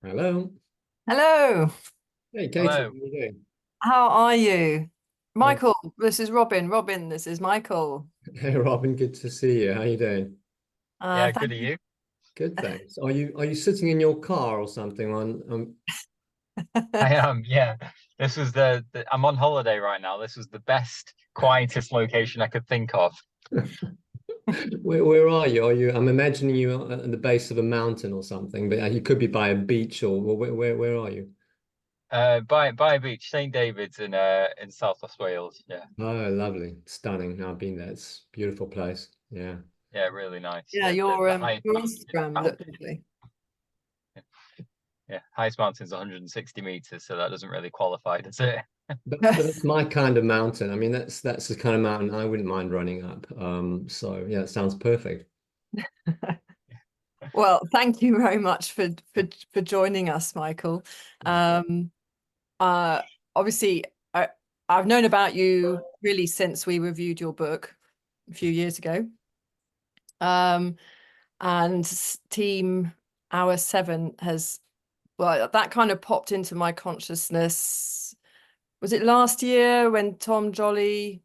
Hello. Hello, Hey, Katie, Hello. how you doing? how are you? Um, Michael, this is Robin. Robin, this is Michael. Hey, Robin, good to see you. How you doing? Yeah, Thank good to you. Good, thanks. Are you sitting in your car or something you. I am. Yeah, this was I'm on holiday right now. This was the best, quietest location I could think of. where are you? I'm imagining you at the base of a mountain or something, but you could be by a beach or where are you? By a beach, St. David's in Southwest Wales. Yeah, Oh, lovely. Stunning. I've been there. It's a beautiful place. Yeah. yeah, really nice. Yeah, Yeah, the highest your mountain is Instagram about looked lovely. yeah, highest mountain is 160 meters, so that doesn't really qualify, does it? But it's my kind of mountain. I mean, that's the kind of mountain I wouldn't mind running up. So yeah, it sounds perfect. Well, thank you very much for joining us, Michael. Um, uh, obviously, I've known about you really since we reviewed your book a few years ago. Um, and Team Hour 7 has, well, that kind of popped into my consciousness. Was it last year when Tom Jolly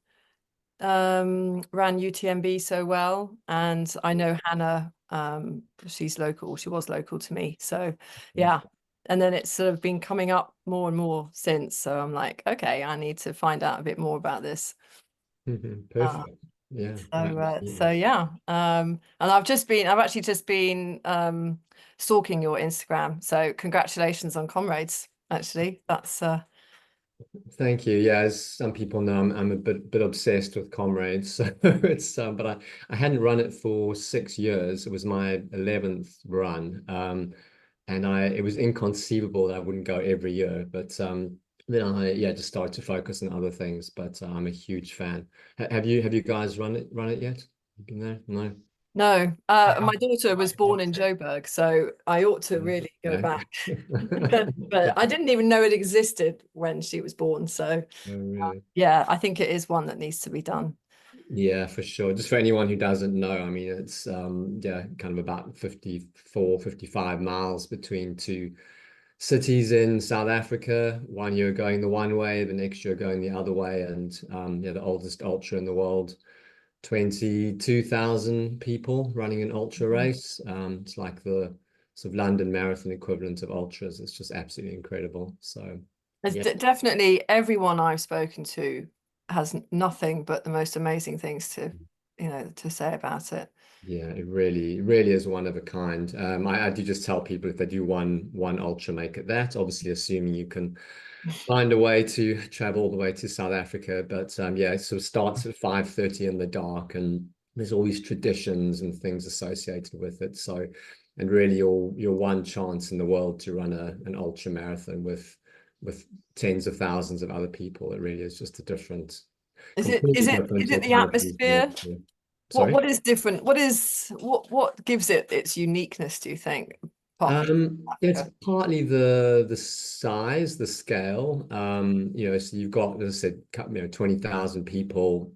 ran UTMB so well? And I know Hannah, she was local to me. So yeah. And then it's sort of been coming up more and more since. So I'm like, okay, I need to find out a bit more about this. Uh, Perfect. Yeah, so absolutely. yeah. And I've actually just been stalking your Instagram. So congratulations on Comrades, actually. That's Thank you. Yeah, as some people know, I'm a bit obsessed with Comrades. So it's but I hadn't run it for 6 years. It was my 11th run. And it was inconceivable that I wouldn't go every year. But then I just started to focus on other things. But I'm a huge fan. Have you guys run it yet? Been there? No. no. I My haven't, daughter but was I born want in to. Joburg, so I ought to really go Okay. back. But I didn't even know it existed when she was born. So Oh, really? yeah, I think it is one that needs to be done. Yeah, for sure. Just for anyone who doesn't know, I mean, it's kind of about 54, 55 miles between two cities in South Africa. One year going the one way, the next year going the other way, and the oldest ultra in the world, 22,000 people running an ultra Mhm. race. It's like the sort of London Marathon equivalent of ultras. It's just absolutely incredible. So There's yeah. definitely everyone I've spoken to has nothing but the most amazing things to say about it. Yeah, it really is one of a kind. I do just tell people if they do one ultra, make it that. Obviously, assuming you can find a way to travel all the way to South Africa. But yeah, it sort of starts at 5:30 in the dark, and there's all these traditions and things associated with it. So, and really, your one chance in the world to run an ultra marathon with tens of thousands of other people. It really is just a Is it completely is it different is it the authority. atmosphere? Sorry. What is different? What gives it its uniqueness, do you think, apart from It's Africa? partly the size, the scale. So you've got, as I said, 20,000 people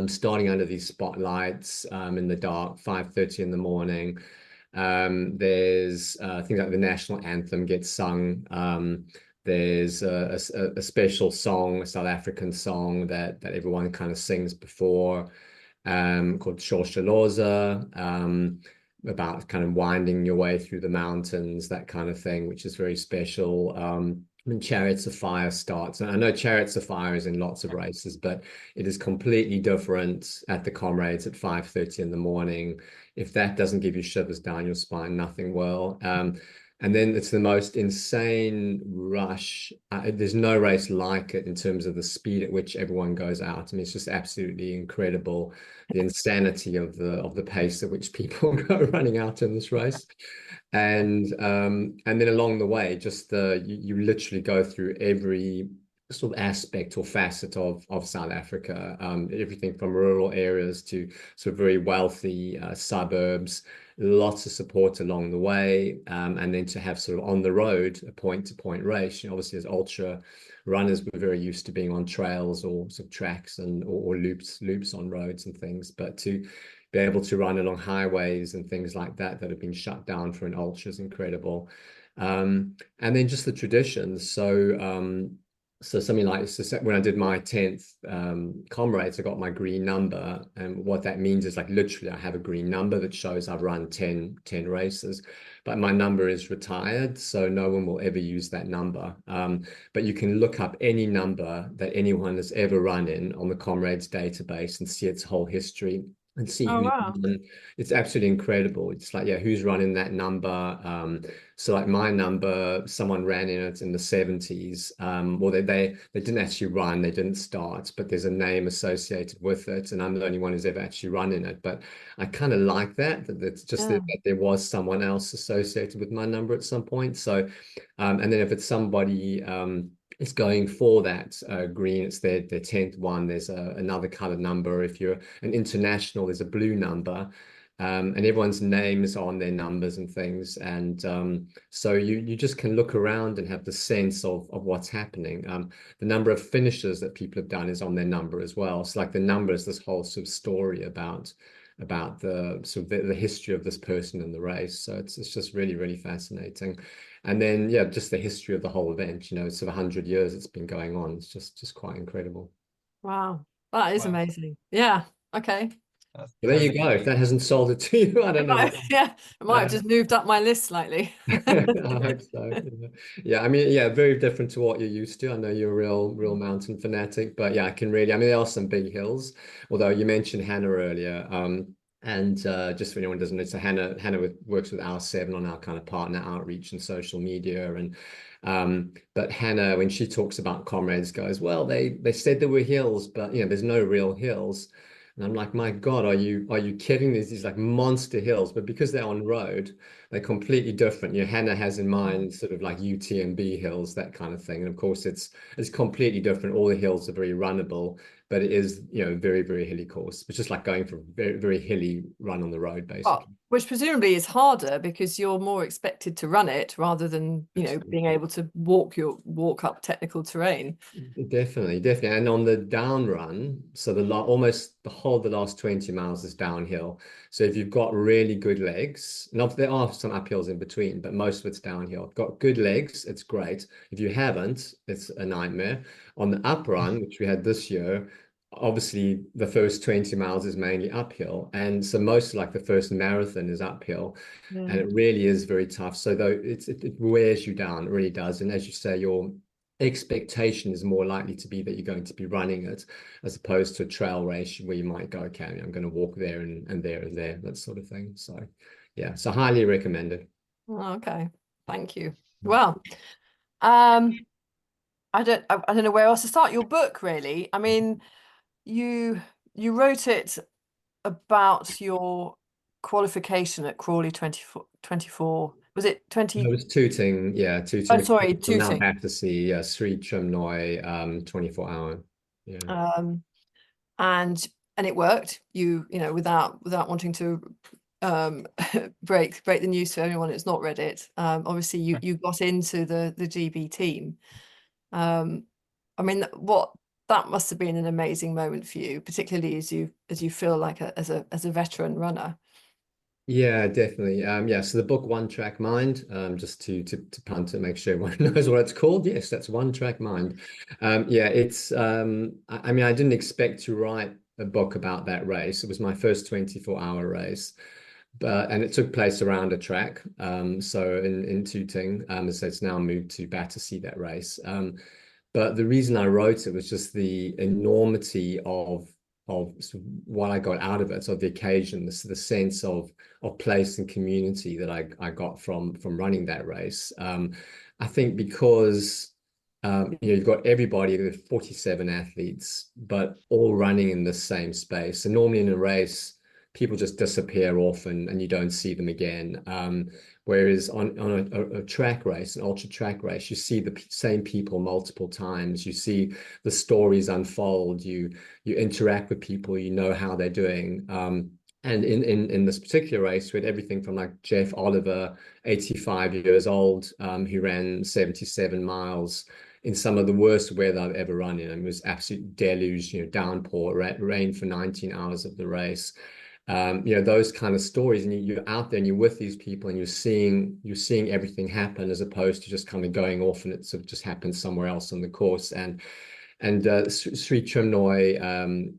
starting under these spotlights in the dark, 5:30 in the morning. There's things like the national anthem gets sung. There's a special song, a South African song that everyone kind of sings before, called Shosholoza, about kind of winding your way through the mountains, that kind of thing, which is very special. And Chariots of Fire starts. And I know Chariots of Fire is in lots of races, but it is completely different at the Comrades at 5:30 in the morning. If that doesn't give you shivers down your spine, nothing will. And then it's the most insane rush. There's no race like it in terms of the speed at which everyone goes out. I mean, it's just absolutely incredible, the insanity of the pace at which people go running out in this race. And then along the way, just you literally go through every sort of aspect or facet of South Africa, everything from rural areas to sort of very wealthy suburbs, lots of support along the way, and then to have sort of on the road a point-to-point race. Obviously, as ultra runners, we're very used to being on trails or sort of tracks and or loops on roads and things, but to be able to run along highways and things like that that have been shut down for an ultra is incredible. And then just the traditions. So something like, so when I did my 10th comrades, I got my green number. And what that means is like literally I have a green number that shows I've run 10 races, but my number is retired. So no one will ever use that number. But you can look up any number that anyone has ever run in on the comrades database and see its whole history and see Oh who's wow. run. It's absolutely incredible. It's like, yeah, who's running that number? So like my number, someone ran in it in the 70s. Well, they didn't actually run, they didn't start, but there's a name associated with it, and I'm the only one who's ever actually run in it. But I kind of like that it's just Yeah. that there was someone else associated with my number at some point. So, and then if it's somebody is going for that green, it's their 10th one. There's another colored number. If you're an international, there's a blue number. And everyone's names on their numbers and things. And so you just can look around and have the sense of what's happening. The number of finishes that people have done is on their number as well. So like the number is this whole sort of story about the sort of the history of this person in the race. So it's just really, really fascinating. And then yeah, just the history of the whole event, you know, it's sort of 100 years it's been going on. It's just quite incredible. Wow. That is Wow. amazing. Yeah. Okay. That's But there you totally go. If that hasn't sold it to you, I don't know. Yeah, it might have just moved up my list slightly. I hope so. Yeah, I mean, yeah, very different to what you're used to. I know you're a real mountain fanatic, but yeah, I can really. I mean, there are some big hills. Although you mentioned Hannah earlier, and just for anyone who doesn't know, so Hannah works with R7 on our kind of partner outreach and social media, and but Hannah, when she talks about comrades, goes, well, they said there were hills, but you know, there's no real hills. And I'm like, my God, are you kidding? There's these like monster hills, but because they're on road, they're completely different. You know, Hannah has in mind sort of like UTMB hills, that kind of thing. And of course, it's completely different. All the hills are very runnable, but it is, you know, very, very hilly course. It's just like going for a very, very hilly run on the road, Well, basically. which presumably is harder because you're more expected to run it rather than, you know, being Absolutely. able to walk up technical terrain. Definitely. And on the down run, so almost the whole of the last 20 miles is downhill. So if you've got really good legs, and there are some uphills in between, but most of it's downhill. Got good legs, it's great. If you haven't, it's a nightmare. On the up run, which we had this year, obviously the first 20 miles is mainly uphill. And so most like the first marathon is uphill. Yeah. And it really is very tough. So though it wears you down, it really does. And as you say, your expectation is more likely to be that you're going to be running it as opposed to a trail race where you might go, okay, I'm going to walk there and there and there, that sort of thing. So yeah, so highly recommended. Oh, okay. Thank you. Well, um, I don't know where else to start. Your book, really. I mean, you wrote it about your qualification at Crawley 24. Was it It 20? was Tooting, yeah, Oh, Tooting. sorry, I'm now Tooting. back to see Sri Trimnoy 24 hour. Yeah. Um, and it worked. You know, without wanting to break the news to anyone who's not read it. Obviously, you got into the GB team. I mean, that must have been an amazing moment for you, particularly as you feel like as a veteran runner. Yeah, definitely. Yeah, so the book One Track Mind, just to punt it, make sure everyone knows what it's called. Yes, that's One Track Mind. Yeah, it's I mean, I didn't expect to write a book about that race. It was my first 24-hour race. And it took place around a track. So in Tooting, so it's now moved to Battersea, that race. But the reason I wrote it was just the enormity of sort of what I got out of it, so the occasion, the sense of place and community that I got from running that race. I think because you know, you've got everybody with 47 athletes, but all running in the same space. And normally in a race, people just disappear off and you don't see them again. Whereas on a track race, an ultra track race, you see the same people multiple times. You see the stories unfold. You interact with people. You know how they're doing. And in this particular race, we had everything from like Jeff Oliver, 85 years old, who ran 77 miles in some of the worst weather I've ever run in. It was absolute deluge, you know, downpour, rain for 19 hours of the race. You know, those kind of stories, and you're out there and you're with these people and you're seeing everything happen, as opposed to just kind of going off and it sort of just happens somewhere else on the course. And Sri Chinmoy,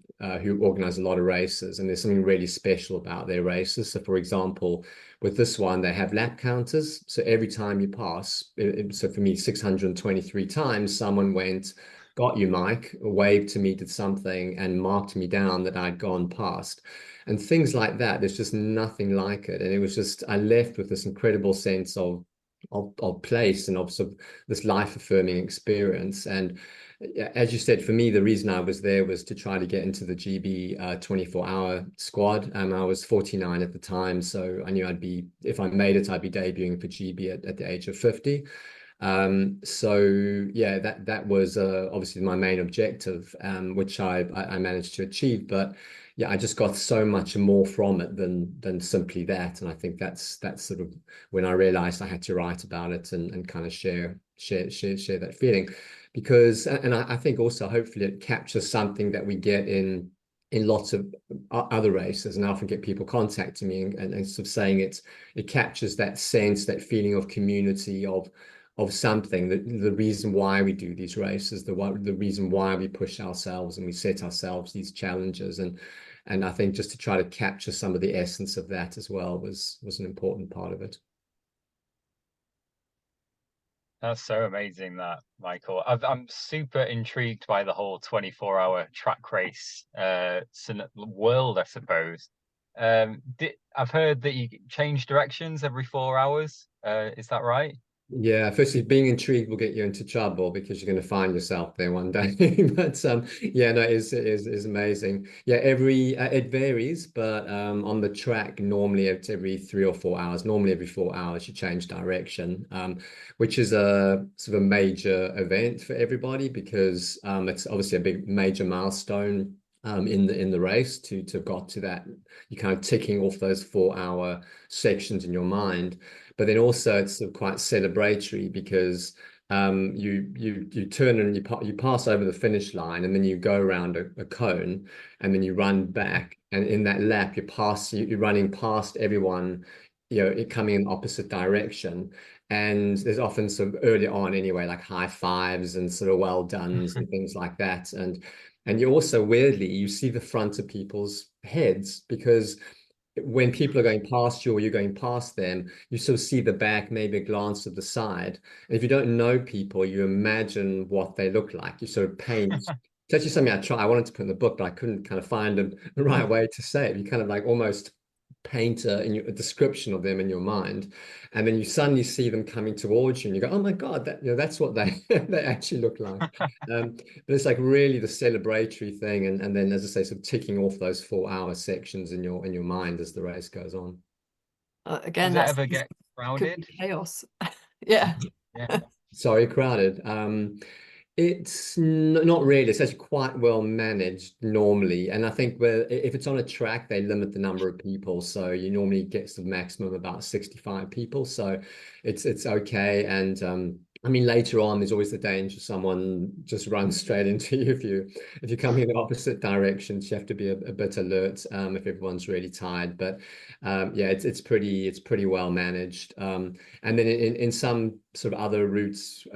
who organize a lot of races, and there's something really special about their races. So, for example, with this one, they have lap counters. So every time you pass, so for me, 623 times, someone went, got you, Mike, waved to me, did something, and marked me down that I'd gone past. And things like that, there's just nothing like it. And it was just, I left with this incredible sense of place and of sort of this life-affirming experience. And as you said, for me, the reason I was there was to try to get into the GB 24-hour squad. I was 49 at the time, so I knew if I made it, I'd be debuting for GB at the age of 50. So yeah, that was obviously my main objective, which I managed to achieve. But yeah, I just got so much more from it than simply that. And I think that's sort of when I realized I had to write about it and kind of share that feeling. Because, and I think also hopefully it captures something that we get in lots of other races, and I often get people contacting me and sort of saying it captures that sense, that feeling of community, of something, the reason why we do these races, the reason why we push ourselves and we set ourselves these challenges. And I think just to try to capture some of the essence of that as well was an important part of it. That's so amazing, that, Michael. I'm super intrigued by the whole 24-hour track race world, I suppose. I've heard that you change directions every 4 hours. Is that right? Yeah, firstly, being intrigued will get you into trouble because you're going to find yourself there one day. But yeah, no, it is amazing. Yeah, it varies, but on the track normally it's every 3 or 4 hours. Normally every 4 hours you change direction, which is a sort of a major event for everybody because it's obviously a big major milestone in the race to have got to that. You're kind of ticking off those 4 hour sections in your mind. But then also it's sort of quite celebratory because you turn and you pass over the finish line, and then you go around a cone, and then you run back, and in that lap you're running past everyone, you know, it coming in opposite direction. And there's often sort of early on anyway, like high fives and sort of well dones and things like that. And you also weirdly you see the front of people's heads, because when people are going past you or you're going past them, you sort of see the back, maybe a glance of the side. And if you don't know people, you imagine what they look like. You sort of paint. It's actually something I wanted to put in the book, but I couldn't kind of find the right way to say it. You kind of like almost paint a description of them in your mind, and then you suddenly see them coming towards you, and you go, "Oh my God, that's what they they actually look like." But it's like really the celebratory thing, and then as I say, sort of ticking off those 4 hour sections in your mind as the race goes on. Again, Does it that's ever get could be crowded? chaos. Yeah. Yeah. Sorry, crowded. It's not really. It's actually quite well managed normally, and I think if it's on a track, they limit the number of people, so you normally get to the maximum about 65 people. So it's okay. And I mean, later on, there's always the danger someone just runs straight into you if you're coming in the opposite directions. You have to be a bit alert if everyone's really tired. But yeah, it's pretty well managed. And then in some sort of other routes,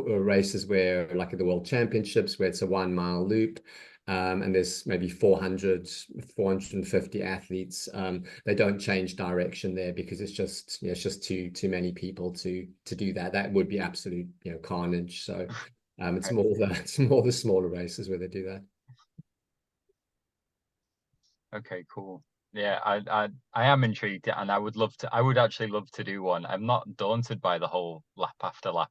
races where, like at the World Championships, where it's a 1 mile loop, and there's maybe 450 athletes, they don't change direction there because it's just too many people to do that. That would be absolute, carnage. So it's Right. more the smaller races where they do that. Okay, cool. Yeah, I am intrigued, and I would actually love to do one. I'm not daunted by the whole lap after lap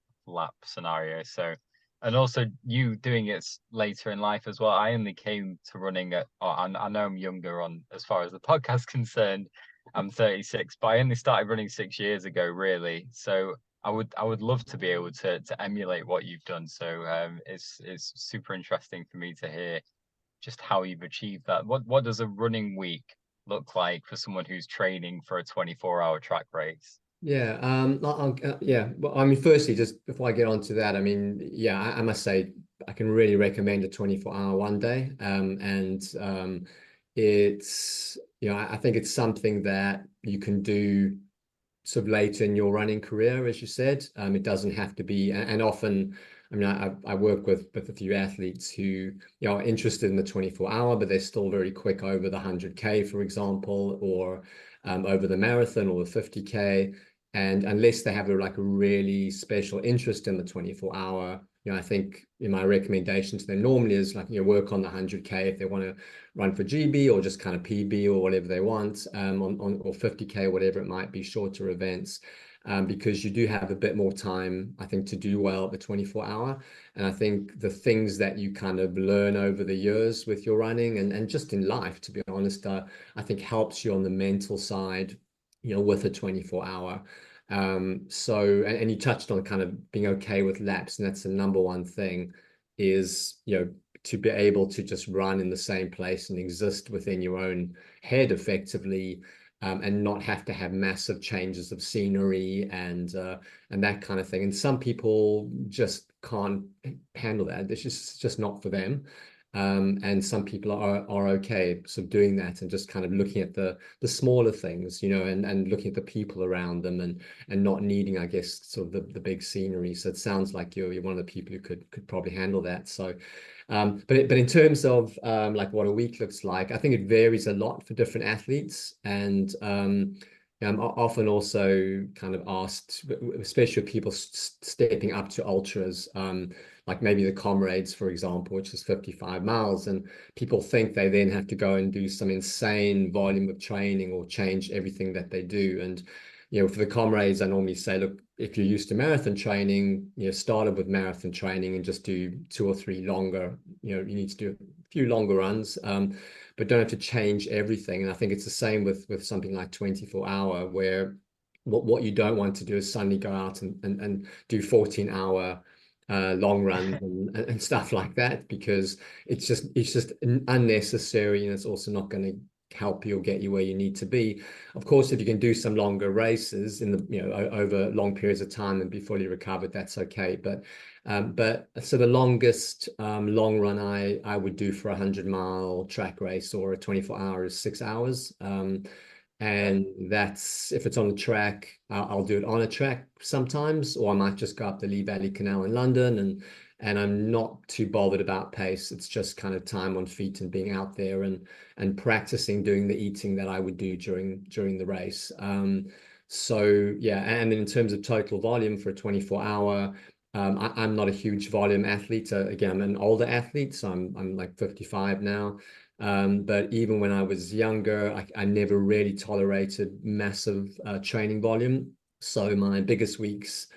scenario. So, and also you doing it later in life as well. I only came to running I know I'm younger on as far as the podcast concerned. I'm 36, but I only started running 6 years ago, really. So I would love to be able to emulate what you've done. So it's super interesting for me to hear just how you've achieved that. What does a running week look like for someone who's training for a 24-hour track race? Yeah, yeah. Well, I mean, firstly, just before I get on to that, I mean, yeah, I must say I can really recommend a 24-hour one day. And it's I think it's something that you can do sort of later in your running career, as you said. It doesn't have to be, and often, I mean, I work with a few athletes who, are interested in the 24-hour, but they're still very quick over the 100K, for example, or over the marathon or the 50K. And unless they have like a really special interest in the 24-hour, I think my recommendation to them normally is like, work on the 100K if they want to run for GB or just kind of PB or whatever they want, on or 50K, whatever it might be, shorter events, because you do have a bit more time, I think, to do well at the 24-hour. And I think the things that you kind of learn over the years with your running and just in life, to be honest, I think helps you on the mental side, with a 24-hour. So, and you touched on kind of being okay with laps, and that's the number one thing is, to be able to just run in the same place and exist within your own head effectively, and not have to have massive changes of scenery and that kind of thing. And some people just can't handle that. It's just not for them. And some people are okay sort of doing that and just kind of looking at the smaller things, and looking at the people around them and not needing, I guess, sort of the big scenery. So it sounds like you're one of the people who could probably handle that. So, but in terms of like what a week looks like, I think it varies a lot for different athletes, and I'm often also kind of asked, especially people stepping up to ultras, like maybe the Comrades, for example, which is 55 miles. And people think they then have to go and do some insane volume of training or change everything that they do. And, for the Comrades, I normally say, look, if you're used to marathon training, started with marathon training and just do 2 or 3 longer, you need to do a few longer runs, but don't have to change everything. And I think it's the same with something like 24-hour, where what you don't want to do is suddenly go out and do 14-hour long runs and stuff like that, because it's just unnecessary, and it's also not going to help you or get you where you need to be. Of course, if you can do some longer races in the over long periods of time and be fully recovered, that's okay. But so the longest long run I would do for a 100-mile track race or a 24-hour is 6 hours. And that's, if it's on the track, I'll do it on a track sometimes, or I might just go up the Lee Valley Canal in London, and I'm not too bothered about pace. It's just kind of time on feet and being out there and practicing doing the eating that I would do during the race. So yeah, and in terms of total volume for a 24-hour, I'm not a huge volume athlete. Again, I'm an older athlete, so I'm like 55 now. But even when I was younger, I never really tolerated massive training volume. So my biggest weeks,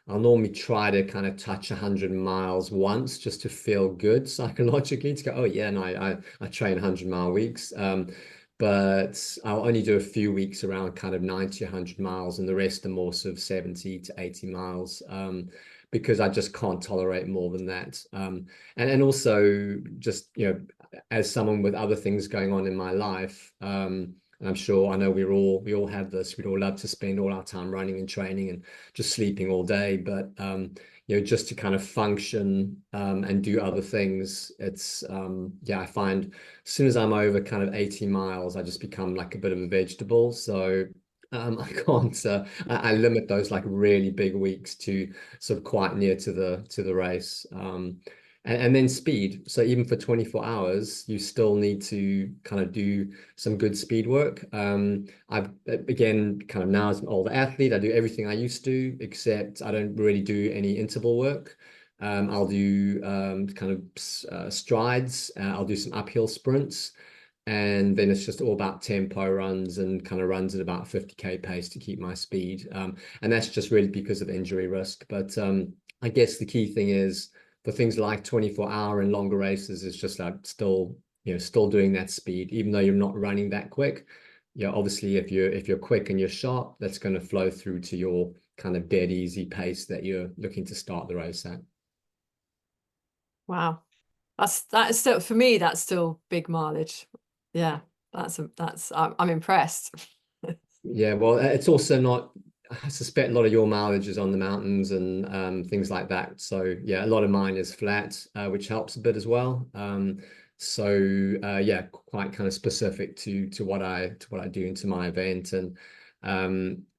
I'll normally try to kind of touch 100 miles once just to feel good psychologically, to go, oh yeah, no, I train 100-mile weeks. But I'll only do a few weeks around kind of 90, 100 miles, and the rest are more sort of 70 to 80 miles. Because I just can't tolerate more than that. And also just, as someone with other things going on in my life, and I know we all have this, we'd all love to spend all our time running and training and just sleeping all day, but just to kind of function and do other things, it's I find as soon as I'm over kind of 80 miles, I just become like a bit of a vegetable. So I can't. I limit those like really big weeks to sort of quite near to the race, and then speed. So even for 24 hours, you still need to kind of do some good speed work. I've again kind of now as an older athlete, I do everything I used to, except I don't really do any interval work. I'll do kind of strides. I'll do some uphill sprints. And then it's just all about tempo runs and kind of runs at about 50K pace to keep my speed. And that's just really because of injury risk. But I guess the key thing is for things like 24-hour and longer races is just like still doing that speed, even though you're not running that quick. Obviously if you're quick and you're sharp, that's going to flow through to your kind of dead easy pace that you're looking to start the race at. Wow. That is still, for me, that's still big mileage. Yeah, I'm impressed. Yeah, well, it's also not, I suspect a lot of your mileage is on the mountains and things like that. So yeah, a lot of mine is flat, which helps a bit as well. So yeah, quite kind of specific to what I do into my event, and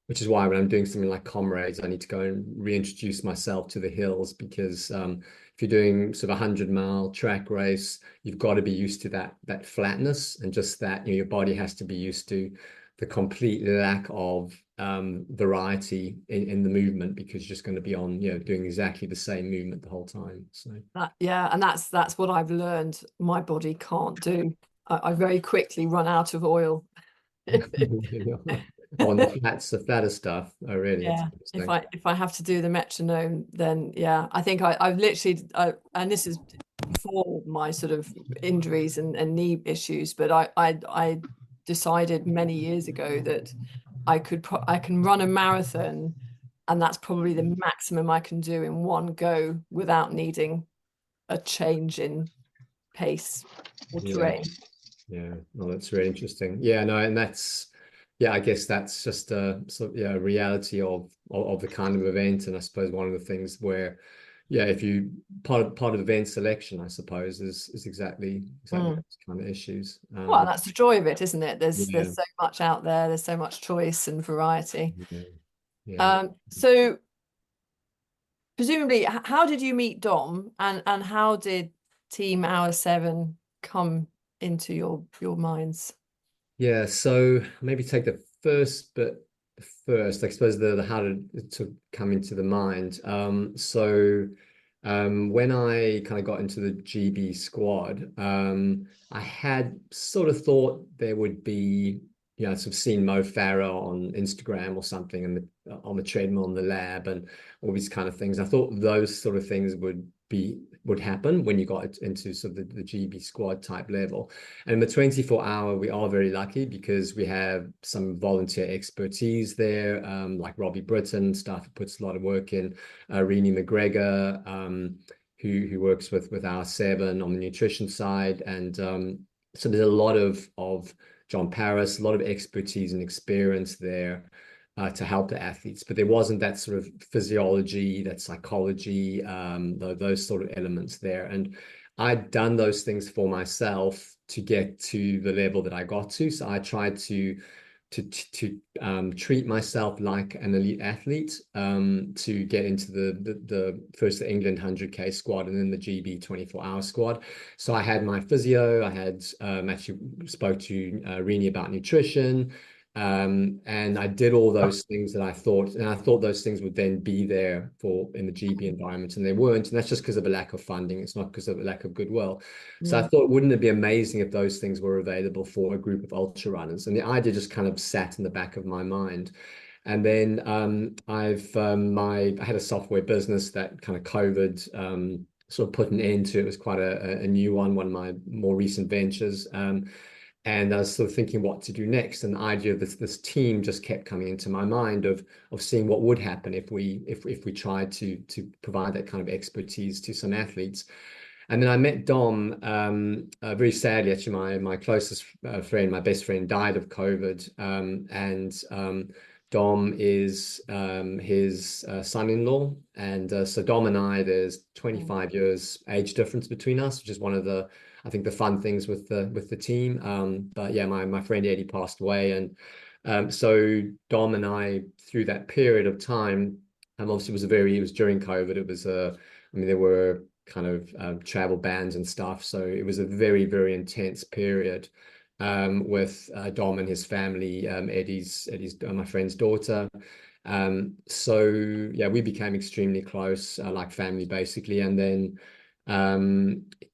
which is why when I'm doing something like Comrades, I need to go and reintroduce myself to the hills, because if you're doing sort of 100-mile track race, you've got to be used to that flatness, and just that, your body has to be used to the complete lack of variety in the movement, because you're just going to be on, doing exactly the same movement the whole time. So yeah, and that's what I've learned my body can't do. I very quickly run out of oil. on the flatter stuff. Oh, really? That's Yeah, interesting. if I have to do the metronome, then yeah, I think I've literally and this is before my sort of injuries and knee issues, but I decided many years ago that I can run a marathon, and that's probably the maximum I can do in one go without needing a change in pace or Yeah. terrain. Yeah, well, that's really interesting. Yeah, no, and yeah, I guess that's just a sort of, yeah, reality of the kind of event. And I suppose one of the things where, yeah, if you part of event selection, I suppose, is exactly those kind of issues. Well, that's the joy of it, isn't it? Yeah, There's so much out there. There's so much choice and variety. yeah, yeah. So presumably, how did you meet Dom, and how did Team Hour 7 come into your minds? Yeah, so maybe take the first bit first. I suppose the how did it to come into the mind. When I kind of got into the GB squad, I had sort of thought there would be, sort of seen Mo Farah on Instagram or something, and on the treadmill in the lab, and all these kind of things. I thought those sort of things would happen when you got into sort of the GB squad type level. And in the 24-hour, we are very lucky because we have some volunteer expertise there, like Robbie Britton, staff who puts a lot of work in, Renee McGregor, who works with our 7 on the nutrition side. And so there's a lot of John Paris, a lot of expertise and experience there to help the athletes, but there wasn't that sort of physiology, that psychology, those sort of elements there. And I'd done those things for myself to get to the level that I got to. So I tried to treat myself like an elite athlete, to get into the first the England 100K squad, and then the GB 24-hour squad. So I had my physio. I had actually spoke to Renee about nutrition. And I did all those things that I thought those things would then be there in the GB environment, and they weren't. And that's just because of a lack of funding. It's not because of a lack of goodwill. So I thought, wouldn't it be amazing if those things were available for a group of ultra runners? And the idea just kind of sat in the back of my mind. And then I had a software business that kind of COVID sort of put an end to. It was quite a new one of my more recent ventures. And I was sort of thinking what to do next. And the idea of this team just kept coming into my mind of seeing what would happen if we tried to provide that kind of expertise to some athletes. And then I met Dom. Very sadly, actually, my closest friend, my best friend, died of COVID. And Dom is his son-in-law. And so Dom and I, there's 25 years age difference between us, which is one of the, I think, the fun things with the team. But yeah, my friend Eddie passed away, and so Dom and I, through that period of time, obviously it was during COVID. It was I mean, there were kind of travel bans and stuff, so it was a very, very intense period with Dom and his family, Eddie's my friend's daughter. So yeah, we became extremely close, like family basically. And then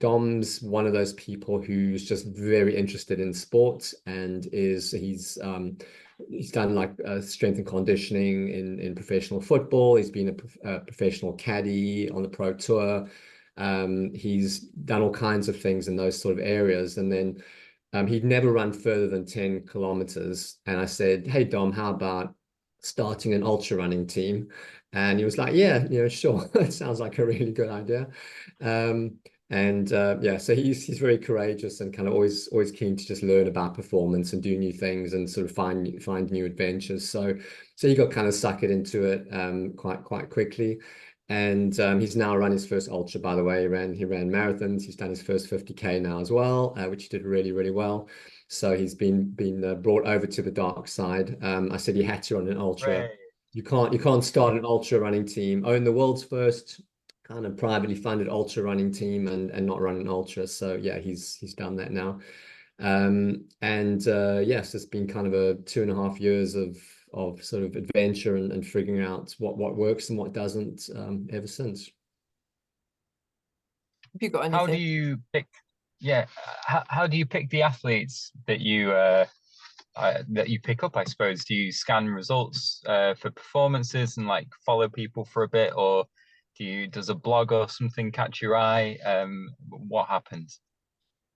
Dom's one of those people who's just very interested in sports, and he's done like strength and conditioning in professional football. He's been a professional caddy on the pro tour. He's done all kinds of things in those sort of areas. And then he'd never run further than 10 kilometers. And I said, "Hey, Dom, how about starting an ultra running team?" And he was like, "Yeah, sure. It sounds like a really good idea." And yeah, so he's very courageous and kind of always keen to just learn about performance and do new things and sort of find new adventures. So he got kind of suckered into it quite quickly. And he's now run his first ultra, by the way. He ran marathons. He's done his first 50K now as well, which he did really, really well. So he's been brought over to the dark side. I said he had to run an ultra. Right. You can't start an ultra running team, own the world's first kind of privately funded ultra running team, and not run an ultra. So yeah, he's done that now. And yes, it's been kind of a 2.5 years of sort of adventure and figuring out what works and what doesn't ever since. Have you got How do anything? you pick? Yeah, how do you pick the athletes that you pick up? I suppose, do you scan results for performances and like follow people for a bit, or does a blog or something catch your eye? What happens?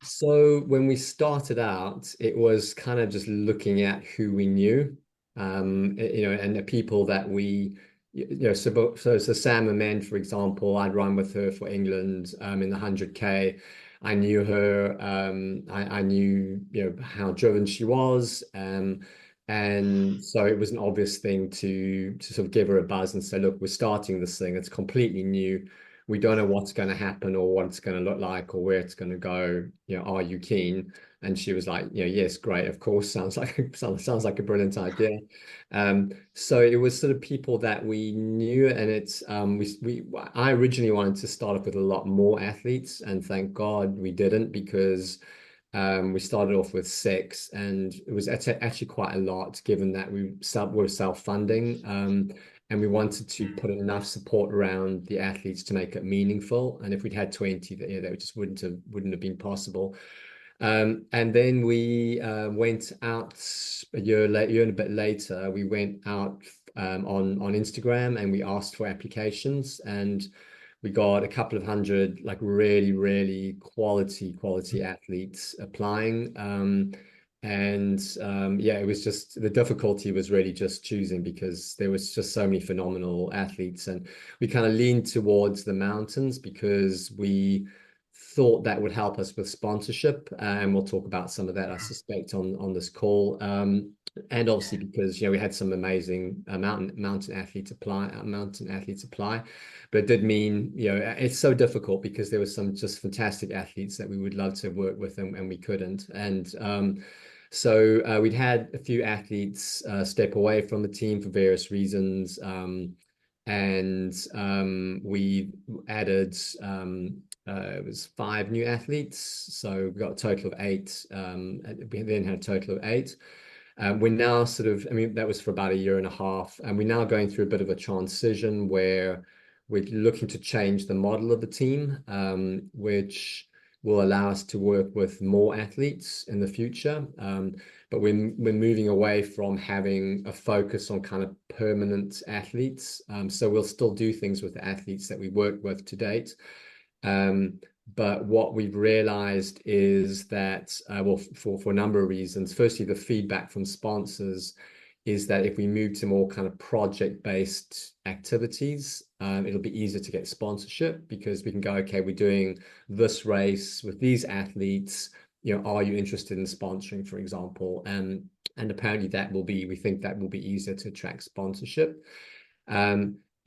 So when we started out, it was kind of just looking at who we knew, and the people that so Sam Amend, for example, I'd run with her for England in the 100K. I knew her. I knew how driven she was, and so it was an obvious thing to sort of give her a buzz and say, look, we're starting this thing. It's completely new. We don't know what's going to happen or what it's going to look like or where it's going to go. Are you keen? And she was like, yes, great, of course. Sounds like a brilliant idea. So it was sort of people that we knew, and it's I originally wanted to start off with a lot more athletes, and thank God we didn't, because we started off with 6, and it was actually quite a lot, given that were self-funding. And we wanted to put enough support around the athletes to make it meaningful. And if we'd had 20, that just wouldn't have been possible. And then we went out a year and a bit later. We went out on Instagram, and we asked for applications, and we got a couple of hundred like really, really quality athletes applying. Yeah, it was just, the difficulty was really just choosing, because there was just so many phenomenal athletes, and we kind of leaned towards the mountains because we thought that would help us with sponsorship, and we'll talk about some of that, I suspect, on this call. And obviously because we had some amazing mountain athletes apply, but it did mean it's so difficult, because there were some just fantastic athletes that we would love to work with, and we couldn't. And so we'd had a few athletes step away from the team for various reasons, and we added it was 5 new athletes, so we got a total of 8. We then had a total of 8. We're now that was for about 1.5 years, and we're now going through a bit of a transition where we're looking to change the model of the team, which will allow us to work with more athletes in the future. But we're moving away from having a focus on kind of permanent athletes. So we'll still do things with the athletes that we work with to date. But what we've realized is that, for a number of reasons. Firstly, the feedback from sponsors is that if we move to more kind of project-based activities, it'll be easier to get sponsorship, because we can go, okay, we're doing this race with these athletes. Are you interested in sponsoring, for example? And apparently we think that will be easier to attract sponsorship.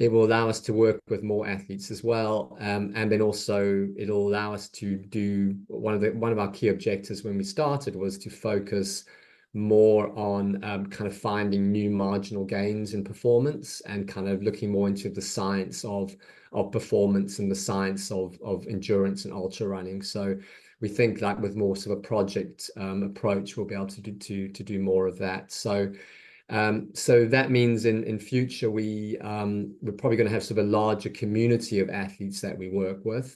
It will allow us to work with more athletes as well. And then also it'll allow us to do one of our key objectives when we started was to focus more on kind of finding new marginal gains in performance, and kind of looking more into the science of performance and the science of endurance and ultra running. So we think like with more sort of a project approach, we'll be able to do more of that. So that means in future we're probably going to have sort of a larger community of athletes that we work with.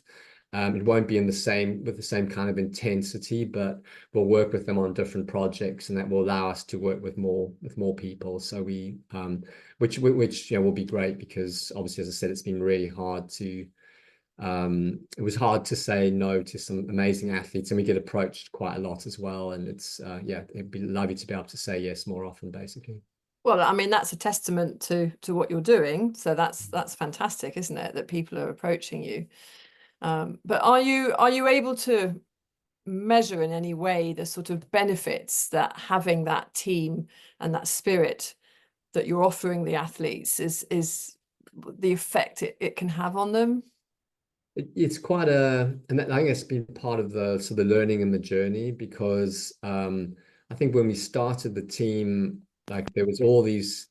It won't be with the same kind of intensity, but we'll work with them on different projects, and that will allow us to work with more people. So which will be great, because obviously, as I said, it's been really hard to. It was hard to say no to some amazing athletes, and we get approached quite a lot as well. And it's it'd be lovely to be able to say yes more often, basically. Well, I mean, that's a testament to what you're doing. So that's fantastic, isn't it? That people are approaching you. But are you able to measure in any way the sort of benefits that having that team and that spirit that you're offering the athletes is the effect it can have on them? It's quite and that, I think it's been part of the learning and the journey, because I think when we started the team, like there was all these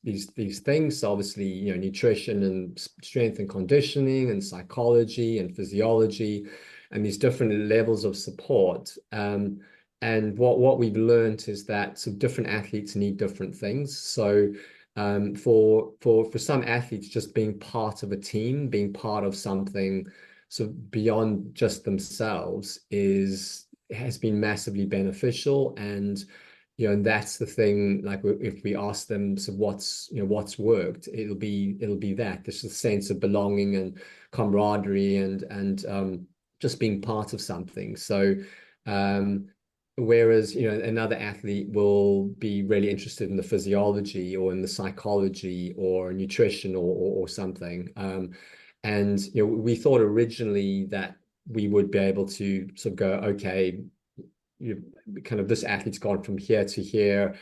things. So obviously, nutrition and strength and conditioning and psychology and physiology, and these different levels of support. And what we've learned is that some different athletes need different things. So for some athletes, just being part of a team, being part of something so beyond just themselves has been massively beneficial. And and that's the thing, like if we ask them, so what's worked, it'll be that there's a sense of belonging and camaraderie and just being part of something. So whereas another athlete will be really interested in the physiology or in the psychology or nutrition or something. And we thought originally that we would be able to sort of go, okay, kind of this athlete's gone from here to here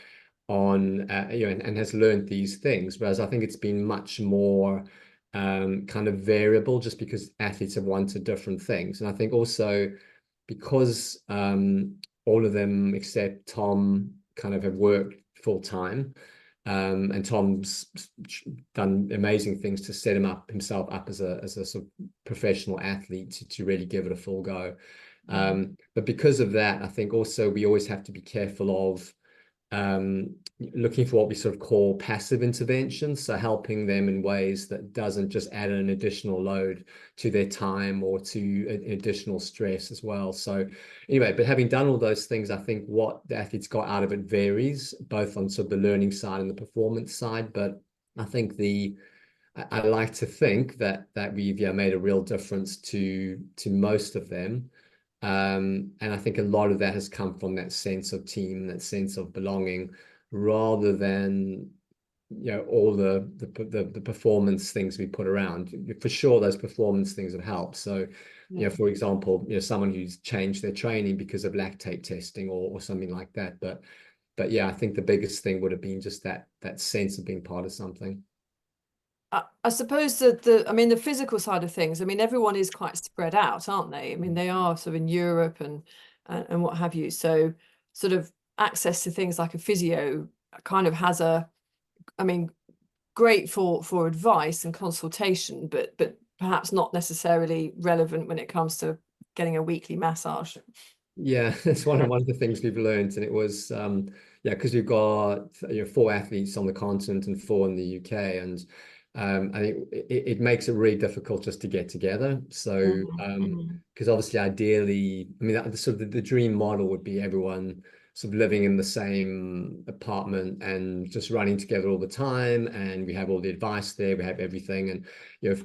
on, and has learned these things. Whereas I think it's been much more kind of variable, just because athletes have wanted different things. And I think also because all of them except Tom kind of have worked full time. And Tom's done amazing things to set himself up as a sort of professional athlete to really give it a full go. But because of that, I think also we always have to be careful of looking for what we sort of call passive interventions, so helping them in ways that doesn't just add an additional load to their time or to additional stress as well. So anyway, but having done all those things, I think what the athletes got out of it varies, both on sort of the learning side and the performance side. But I think I like to think that we've made a real difference to most of them. And I think a lot of that has come from that sense of team, that sense of belonging, rather than all the performance things we put around. For sure, those performance things have helped. So, for example, someone who's changed their training because of lactate testing or something like that. But yeah, I think the biggest thing would have been just that sense of being part of something. I suppose that the physical side of things, everyone is quite spread out, aren't they? They are sort of in Europe and what have you. So sort of access to things like a physio kind of has great for advice and consultation, but perhaps not necessarily relevant when it comes to getting a weekly massage. Yeah, it's one of the things we've learned, and it was because we've got 4 athletes on the continent and 4 in the UK, and I think it makes it really difficult just to get together. So because obviously, ideally, the dream model would be everyone sort of living in the same apartment and just running together all the time, and we have all the advice there, we have everything. And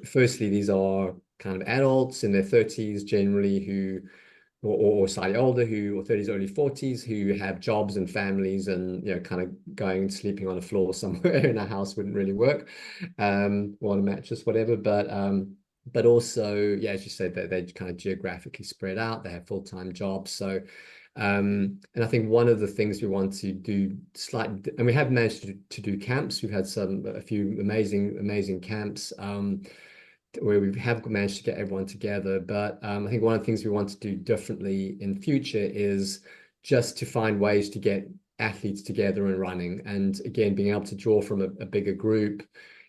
firstly, these are kind of adults in their 30s generally, who or slightly older, or 30s, early 40s, who have jobs and families, and kind of going and sleeping on a floor somewhere in a house wouldn't really work, or on a mattress, whatever. But also, yeah, as you said, they're kind of geographically spread out. They have full-time jobs. So and I think one of the things we want to do and we have managed to do camps. We've had a few amazing camps where we have managed to get everyone together. But I think one of the things we want to do differently in future is just to find ways to get athletes together and running. And again, being able to draw from a bigger group,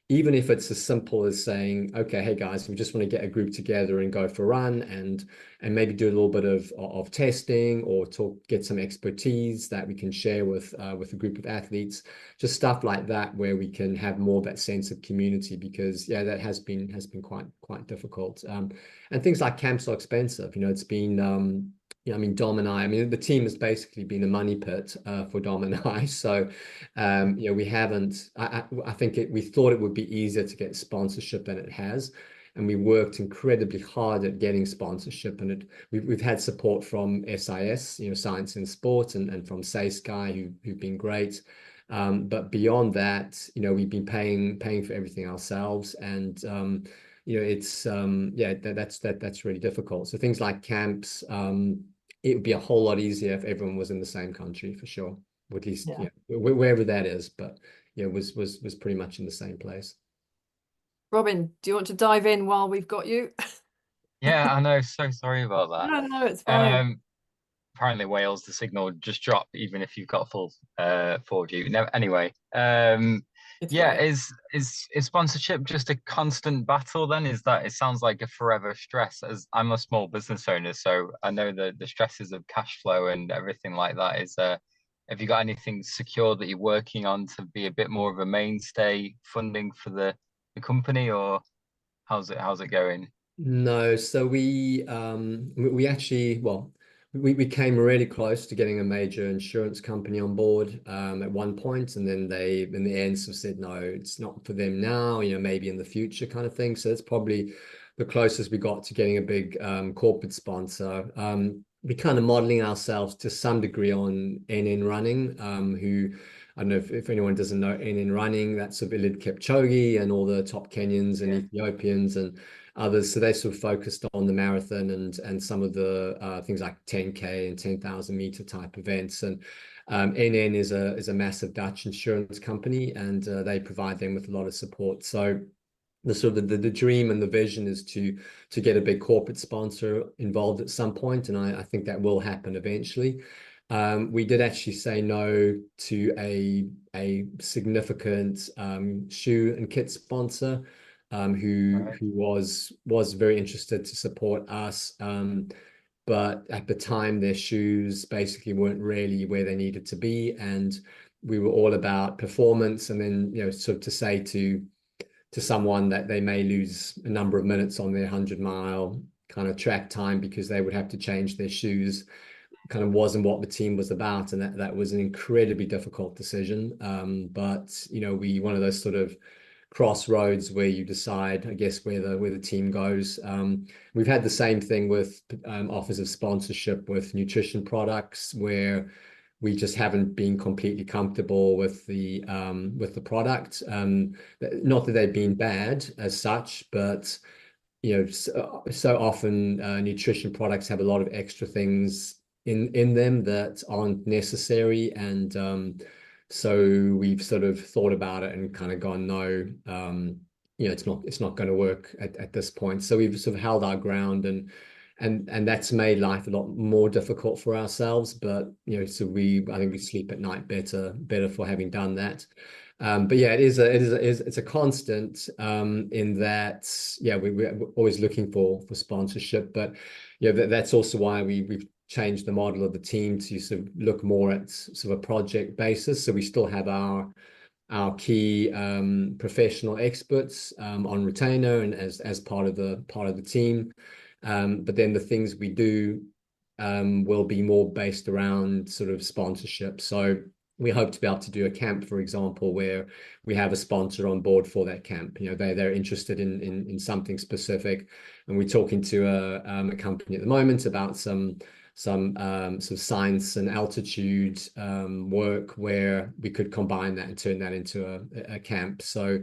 even if it's as simple as saying, okay, hey guys, we just want to get a group together and go for a run, and maybe do a little bit of testing, or get some expertise that we can share with a group of athletes, just stuff like that, where we can have more of that sense of community, because that has been quite difficult. And things like camps are expensive. It's been Dom and I the team has basically been a money pit for Dom and I. So, we haven't, I think we thought it would be easier to get sponsorship than it has. And we worked incredibly hard at getting sponsorship. And we've had support from SIS, Science in Sport, and from Say Sky, who've been great. But beyond that, we've been paying for everything ourselves. And, it's, that's really difficult. So things like camps, it would be a whole lot easier if everyone was in the same country, for sure, or at least wherever that is. But was pretty much in the same place. Robin, do you want to dive in while we've got you? Yeah, I know. So sorry about No, no, it's that. fine. Apparently Wales, the signal just dropped even if you've got full 4G. No, anyway, It's yeah, fine. is sponsorship just a constant battle then? Is that it sounds like a forever stress as I'm a small business owner, so I know the stresses of cash flow and everything like that. Have you got anything secure that you're working on to be a bit more of a mainstay funding for the company, or how's it going? No, so we actually, well, we came really close to getting a major insurance company on board at one point, and then they in the end sort of said no, it's not for them now, maybe in the future kind of thing. So that's probably the closest we got to getting a big corporate sponsor. We kind of modeling ourselves to some degree on NN Running, who I don't know if anyone doesn't know NN Running, that's of Eliud Kipchoge and all the top Kenyans and Yeah. Ethiopians and others. So they sort of focused on the marathon and some of the things like 10K and 10,000 meter type events. And NN is a massive Dutch insurance company, and they provide them with a lot of support. So the sort of the dream and the vision is to get a big corporate sponsor involved at some point, and I think that will happen eventually. We did actually say no to a significant shoe and kit sponsor Right. who was very interested to support us. But at the time, their shoes basically weren't really where they needed to be, and we were all about performance. And then, sort of to say to someone that they may lose a number of minutes on their 100-mile kind of track time because they would have to change their shoes kind of wasn't what the team was about, and that was an incredibly difficult decision. But we one of those sort of crossroads where you decide, I guess, where the team goes. We've had the same thing with offers of sponsorship with nutrition products, where we just haven't been completely comfortable with the product. Not that they've been bad as such, but so often nutrition products have a lot of extra things in them that aren't necessary, and so we've sort of thought about it and kind of gone no, it's not going to work at this point. So we've sort of held our ground, and that's made life a lot more difficult for ourselves. But so I think we sleep at night better for having done that. But yeah, it's a constant in that, yeah, we're always looking for sponsorship. But that's also why we've changed the model of the team to sort of look more at sort of a project basis. So we still have our key professional experts on retainer and as part of the team. But then the things we do will be more based around sort of sponsorship. So we hope to be able to do a camp, for example, where we have a sponsor on board for that camp. They're interested in something specific, and we're talking to a company at the moment about some sort of science and altitude work where we could combine that and turn that into a camp. So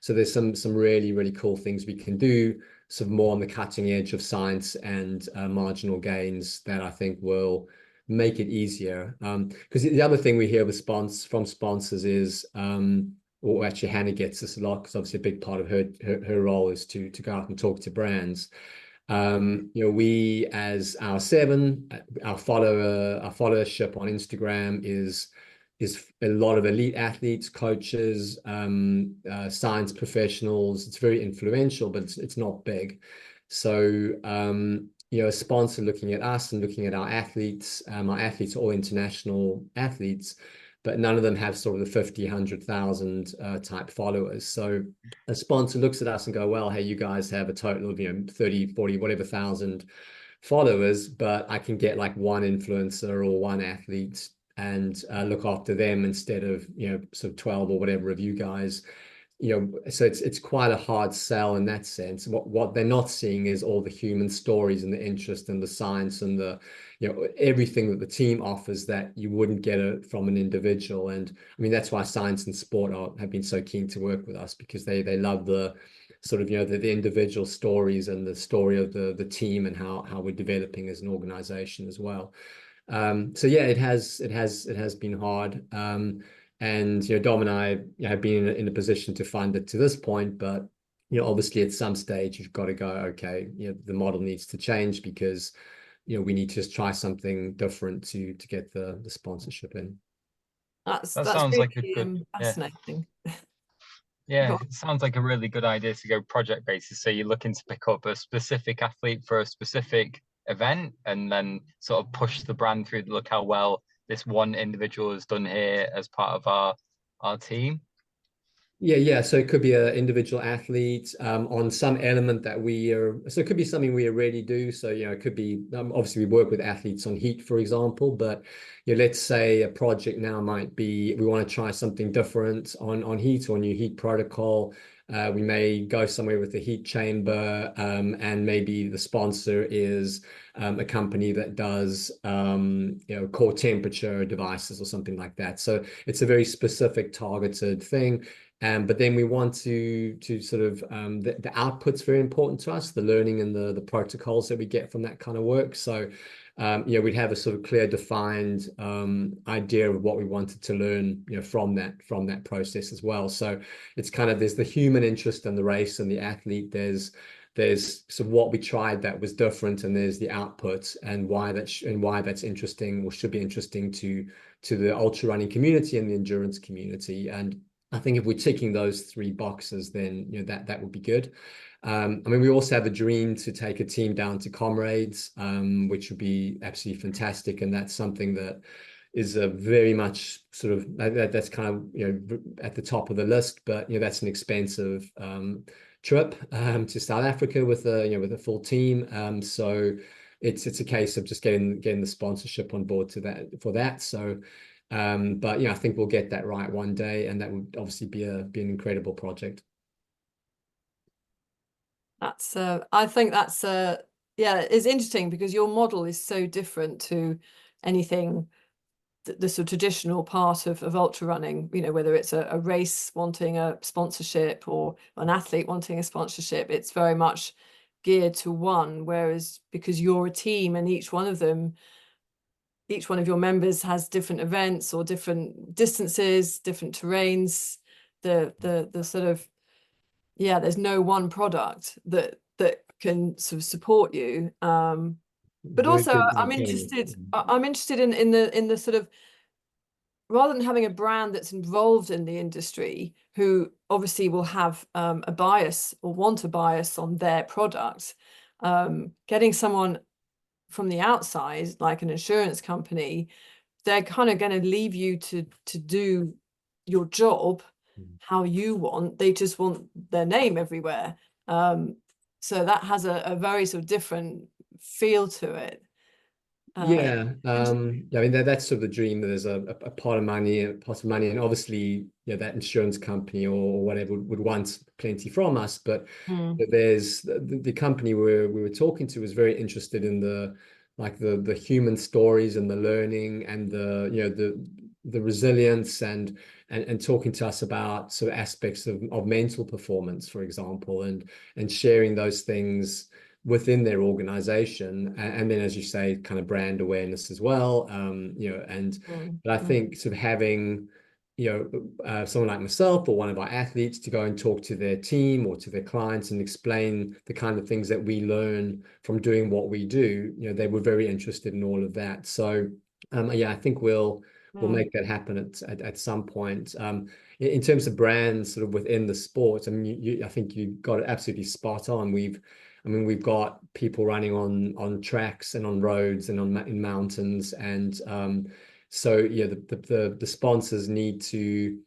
there's some really, really cool things we can do, sort of more on the cutting edge of science and marginal gains that I think will make it easier. Because the other thing we hear from sponsors is, or actually Hannah gets this a lot, because obviously a big part of her role is to go out and talk to brands. We as our followership on Instagram is a lot of elite athletes, coaches, science professionals. It's very influential, but it's not big. So a sponsor looking at us and looking at our athletes are all international athletes, but none of them have sort of the 50, 100,000 type followers. So a sponsor looks at us and go, well, hey, you guys have a total of 30, 40, whatever thousand followers, but I can get like one influencer or one athlete and look after them instead of sort of 12 or whatever of you guys. So it's quite a hard sell in that sense. What they're not seeing is all the human stories and the interest and the science and the everything that the team offers that you wouldn't get it from an individual. And I mean, that's why science and sport have been so keen to work with us, because they love the sort of the individual stories and the story of the team and how we're developing as an organization as well. So yeah, it has been hard. And Dom and I have been in a position to fund it to this point, but obviously at some stage you've got to go, okay, the model needs to change because we need to just try something different to get the sponsorship in. That That's sounds like a really good, yeah. fascinating. Yeah, Go it sounds like a really good idea to go project basis. So you're looking to pick up a specific athlete for a specific event and then sort of push the brand through. Look how well this one individual has done here as part of our team. Yeah. So it could be an individual athlete on some element that so it could be something we already do. So, it could be, obviously we work with athletes on heat, for example, but let's say a project now might be, we want to try something different on heat or new heat protocol. We may go somewhere with the heat chamber, and maybe the sponsor is a company that does, core temperature devices or something like that. So it's a very specific targeted thing. But then we want to sort of the output's very important to us, the learning and the protocols that we get from that kind of work. So we'd have a sort of clear defined idea of what we wanted to learn, from that process as well. So it's kind of, there's the human interest in the race and the athlete. There's sort of what we tried that was different, and there's the output and why that's interesting or should be interesting to the ultra running community and the endurance community. And I think if we're ticking those three boxes, then that would be good. I mean, we also have a dream to take a team down to Comrades, which would be absolutely fantastic, and that's something that is a very much sort of that's kind of at the top of the list. But that's an expensive trip to South Africa with a full team. So it's a case of just getting the sponsorship on board for that. So. But I think we'll get that right one day, and that would obviously be an incredible project. That's I think that's yeah, it's interesting because your model is so different to anything the sort of traditional part of ultra running, whether it's a race wanting a sponsorship or an athlete wanting a sponsorship. It's very much geared to one, whereas because you're a team and each one of your members has different events or different distances, different terrains, the sort of, yeah, there's no one product that can sort of support you. But Very also good I'm point. interested in the sort of, rather than having a brand that's involved in the industry, who obviously will have a bias or want a bias on their product, getting someone from the outside, like an insurance company, they're kind of going to leave you to do your job how you want. They just want their name everywhere. So that has a very sort of different feel to it. Yeah, I mean that's sort of the dream, that there's a pot of money, and obviously, that insurance company or whatever would want plenty from us. But there's the company we were talking to was very interested in the human stories and the learning and the resilience and talking to us about sort of aspects of mental performance, for example, and sharing those things within their organization, and then, as you say, kind of brand awareness as well. But I think sort of having someone like myself or one of our athletes to go and talk to their team or to their clients and explain the kind of things that we learn from doing what we do, they were very interested in all of that. So I think we'll make that happen at some point. In terms of brands sort of within the sport, I mean, I think you got it absolutely spot on. We've got people running on tracks and on roads and in mountains, and so the sponsors need to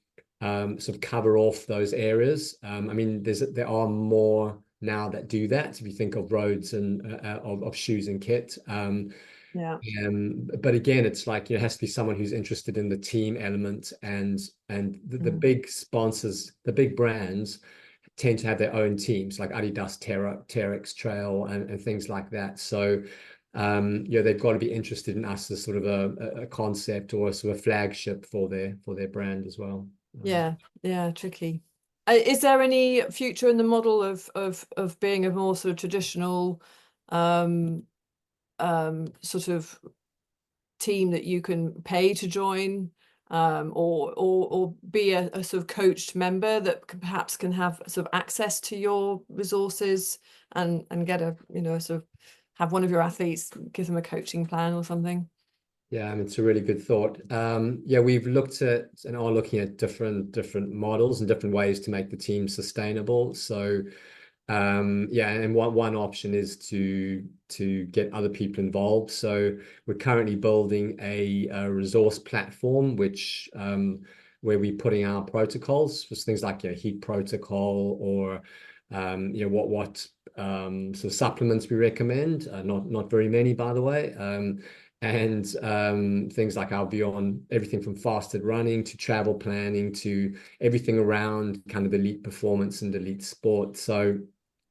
sort of cover off those areas. I mean, there are more now that do that. If you think of roads and of shoes and kit. But again, it's like it has to be someone who's interested in the team element, and the big sponsors, the big brands, tend to have their own teams like Adidas, Terex Trail, and things like that. So they've got to be interested in us as sort of a concept or a sort of flagship for their brand as well. Yeah, tricky. Is there any future in the model of being a more sort of traditional sort of team that you can pay to join? or be a sort of coached member that perhaps can have sort of access to your resources and get a, you know, sort of have one of your athletes give them a coaching plan or something? Yeah, I mean, it's a really good thought. Yeah, we've looked at and are looking at different models and different ways to make the team sustainable. So yeah, and one option is to get other people involved. So we're currently building a resource platform, which where we're putting our protocols for things like heat protocol or what sort of supplements we recommend. Not very many, by the way. And things like our view on everything from fasted running to travel planning to everything around kind of elite performance and elite sport. So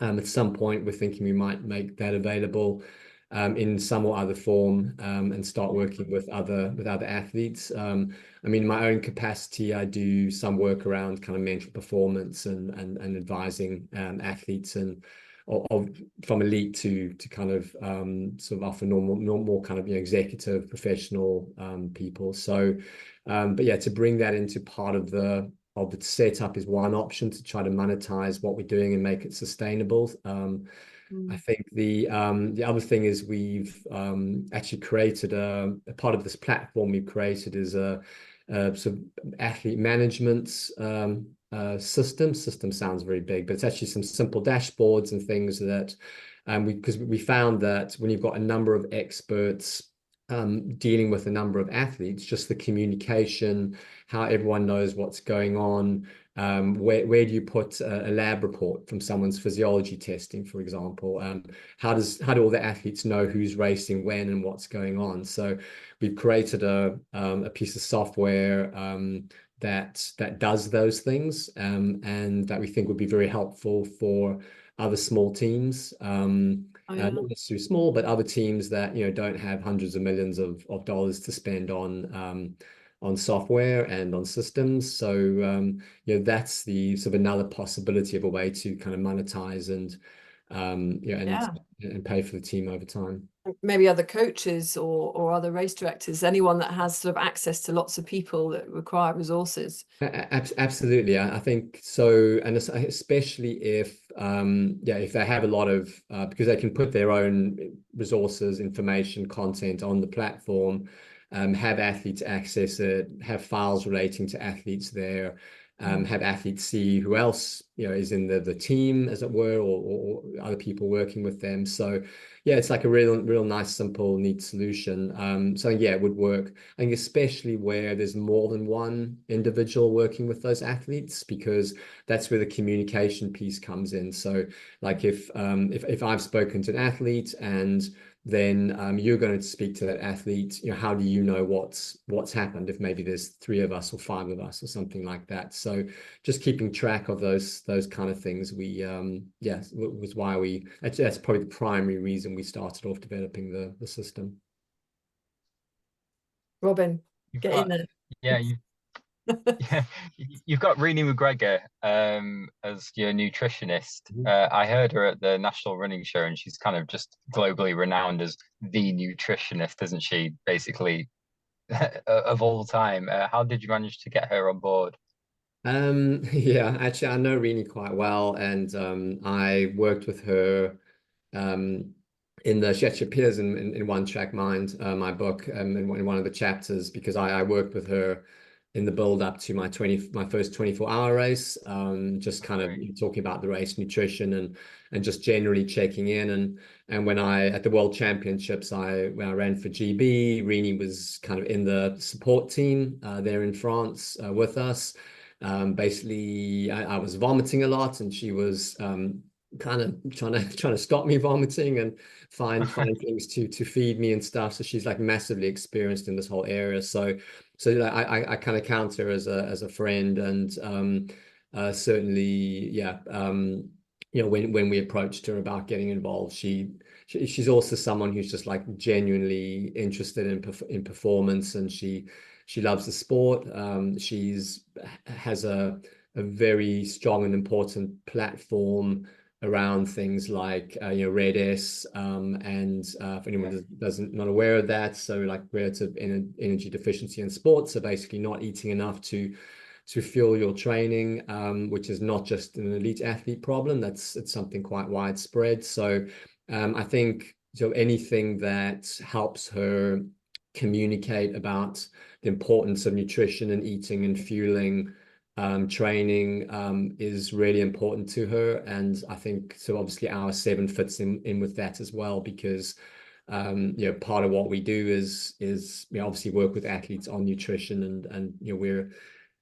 at some point, we're thinking we might make that available in some or other form and start working with other athletes. I mean, in my own capacity, I do some work around kind of mental performance and advising athletes and from elite to kind of sort of offer normal kind of executive professional people. So, but yeah, to bring that into part of the setup is one option to try to monetize what we're doing and make it sustainable. I think the other thing is we've actually created a part of this platform we've created is a sort of athlete management system. System sounds very big, but it's actually some simple dashboards and things that because we found that when you've got a number of experts dealing with a number of athletes, just the communication, how everyone knows what's going on. Where do you put a lab report from someone's physiology testing, for example? How do all the athletes know who's racing when and what's going on? So we've created a piece of software that does those things and that we think would be very helpful for other small teams. Not necessarily small, but other teams that don't have hundreds of millions of dollars to spend on software and on systems. So that's the sort of another possibility of a way to kind of monetize and and pay for the team over time. Maybe other coaches or other race directors, anyone that has sort of access to lots of people that require resources. Absolutely, I think so, and especially if if they have a lot of because they can put their own resources, information, content on the platform, have athletes access it, have files relating to athletes there, have athletes see who else is in the team, as it were, or other people working with them. So yeah, it's like a real nice, simple, neat solution. So yeah, it would work. I think especially where there's more than one individual working with those athletes, because that's where the communication piece comes in. So like if I've spoken to an athlete and then you're going to speak to that athlete, how do you know what's happened if maybe there's 3 of us or 5 of us or something like that. So just keeping track of those kind of things, was why that's probably the primary reason we started off developing the system. Robin, get in there. Yeah, yeah, you've got Renee McGregor as your nutritionist. I heard her at the National Running Show, and she's kind of just globally renowned as the nutritionist, isn't she? Basically, of all time. How did you manage to get her on board? Yeah, actually, I know Renee quite well, and I worked with her in the she actually appears in One Track Mind, my book, in one of the chapters, because I worked with her in the build up to my first 24-hour race, just kind of talking about the race, nutrition, and just generally checking in. And when at the World Championships, when I ran for GB, Renee was kind of in the support team there in France with us. Basically, I was vomiting a lot, and she was kind of trying to stop me vomiting and find things to feed me and stuff. So she's like massively experienced in this whole area. So I kind of count her as a friend, and certainly when we approached her about getting involved, she's also someone who's just like genuinely interested in performance, and she loves the sport. Has a very strong and important platform around things like RED-S, and if anyone doesn't not aware of that, so like relative energy deficiency in sports, so basically not eating enough to fuel your training, which is not just an elite athlete problem. It's something quite widespread. So I think anything that helps her communicate about the importance of nutrition and eating and fueling training is really important to her. And I think so obviously our 7 fits in with that as well, because part of what we do is obviously work with athletes on nutrition, and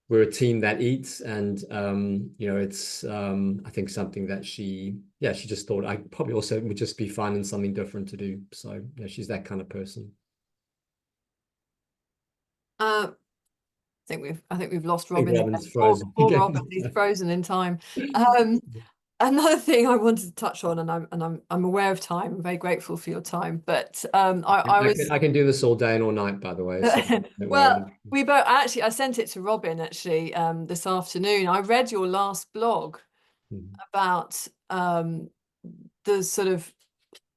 we're a team that eats, and it's I think something that she just thought I probably also would just be finding something different to do. So yeah, she's that kind of person. I think we've lost I think Robin Robin's again. frozen Poor again. Robin, he's frozen in time. Another thing I wanted to touch on, and I'm aware of time. I'm very grateful for your time, but I can do this all day and all night, by the way. So don't well, worry. we both actually, I sent it to Robin actually this afternoon. I read your last blog about the sort of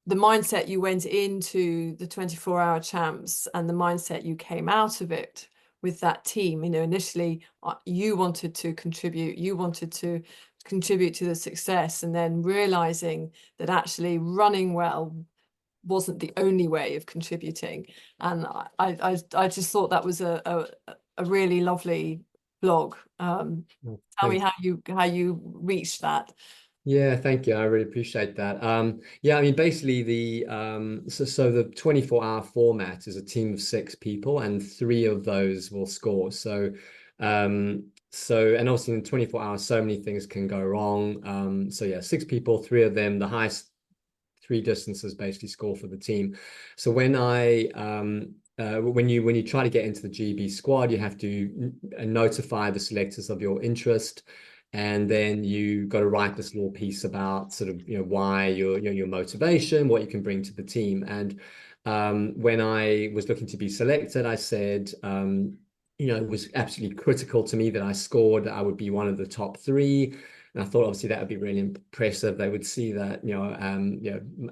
the mindset you went into the 24-hour champs and the mindset you came out of it with that team. Initially you wanted to contribute to the success, and then realizing that actually running well wasn't the only way of contributing. And I just thought that was a really lovely blog. Tell me how you reached that. Yeah, thank you. I really appreciate that. Yeah, I mean, basically so the 24-hour format is a team of 6 people, and 3 of those will score. So and obviously in 24 hours, so many things can go wrong. So yeah, 6 people, 3 of them, the highest 3 distances basically score for the team. So when you try to get into the GB squad, you have to notify the selectors of your interest. And then you got to write this little piece about sort of why your motivation, what you can bring to the team. And when I was looking to be selected, I said it was absolutely critical to me that I scored, that I would be one of the top 3. And I thought obviously that would be really impressive. They would see that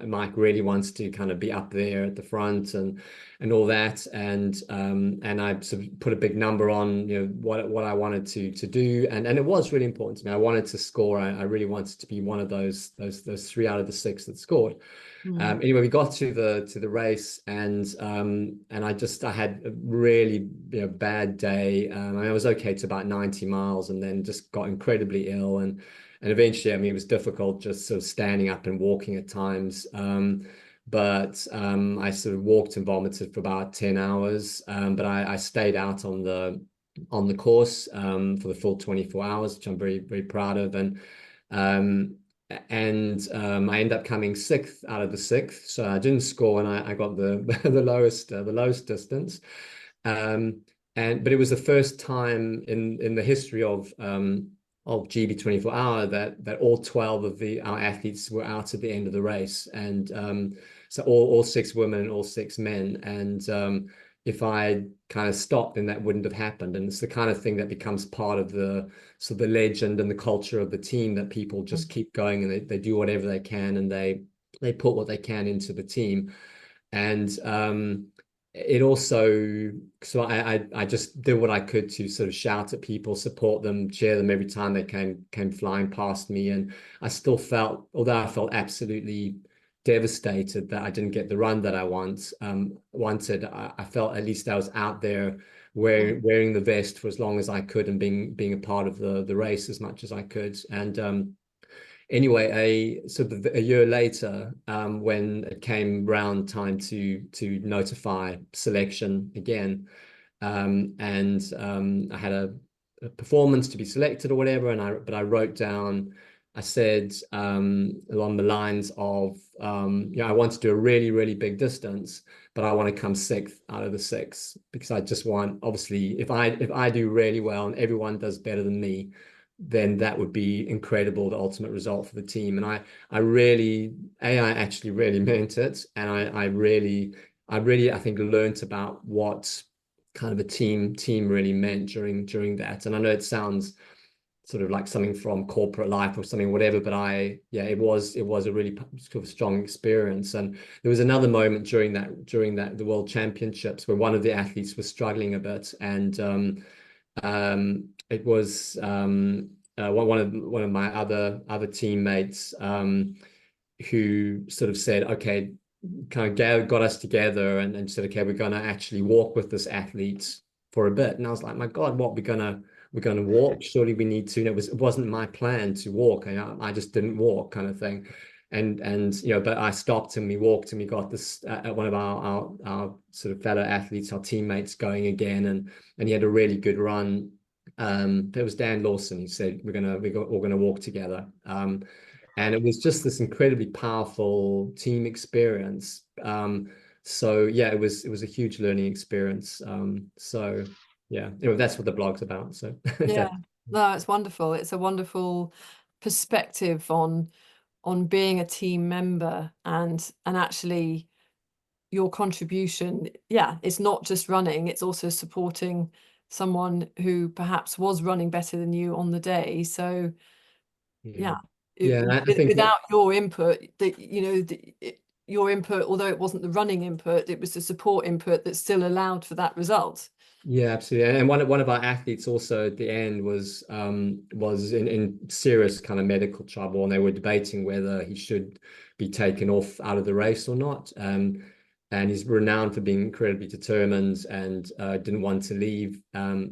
Mike really wants to kind of be up there at the front and all that. And I sort of put a big number on what I wanted to do, and it was really important to me. I wanted to score. I really wanted to be one of those 3 out of the 6 that scored. Anyway, we got to the race, and I had a really bad day. I was okay to about 90 miles, and then just got incredibly ill, and eventually, I mean, it was difficult just sort of standing up and walking at times. But I sort of walked and vomited for about 10 hours. But I stayed out on the course for the full 24 hours, which I'm very, very proud of. I ended up coming 6th out of the 6th, so I didn't score, and I got the the lowest distance. But it was the first time in the history of GB 24 hour that all 12 of our athletes were out at the end of the race, and so all 6 women and all 6 men. And if I kind of stopped, then that wouldn't have happened. And it's the kind of thing that becomes part of the legend and the culture of the team, that people just keep going, and they do whatever they can, and they put what they can into the team. And it also, so I just did what I could to sort of shout at people, support them, cheer them every time they came flying past me. And I still felt, although I felt absolutely devastated that I didn't get the run that I wanted, I felt at least I was out there wearing the vest for as long as I could, and being a part of the race as much as I could. And anyway, a year later, when it came round time to notify selection again, I had a performance to be selected or whatever, but I wrote down, I said along the lines of, I want to do a really, really big distance, but I want to come 6th out of the 6, because I just want, obviously, if I do really well and everyone does better than me, then that would be incredible, the ultimate result for the team. And I actually really meant it, and I really I think learned about what kind of a team really meant during that. And I know it sounds sort of like something from corporate life or something, whatever. But it was a really sort of strong experience. And there was another moment during that the World Championships where one of the athletes was struggling a bit, and it was one of my other teammates who sort of said, okay, kind of got us together and said, okay, we're going to actually walk with this athlete for a bit. And I was like, my God, what we're going to walk? Surely we need to. And it wasn't my plan to walk. I just didn't walk, kind of thing. And but I stopped and we walked and we got this one of our sort of fellow athletes, our teammates, going again, and he had a really good run. There was Dan Lawson. He said we're gonna walk together. And it was just this incredibly powerful team experience. So yeah, it was a huge learning experience. So yeah, that's what the blog's about. So yeah, no, it's wonderful. It's a wonderful perspective on being a team member and actually your contribution. Yeah, it's not just running, it's also supporting someone who perhaps was running better than you on the day. So yeah, I think without your input, your input, although it wasn't the running input, it was the support input that still allowed for that result. Yeah, absolutely. And one of our athletes also at the end was in serious kind of medical trouble, and they were debating whether he should be taken off out of the race or not. And he's renowned for being incredibly determined and didn't want to leave.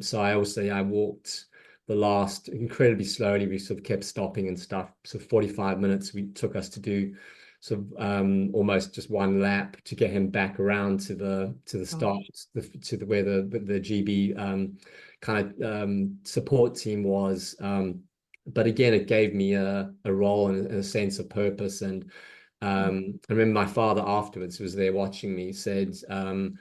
So I walked the last incredibly slowly. We sort of kept stopping and stuff. So 45 minutes we took us to do sort of almost just one lap to get him back around to the start, where the GB kind of support team was. But again, it gave me a role and a sense of purpose. And I remember my father afterwards was there watching me, said, I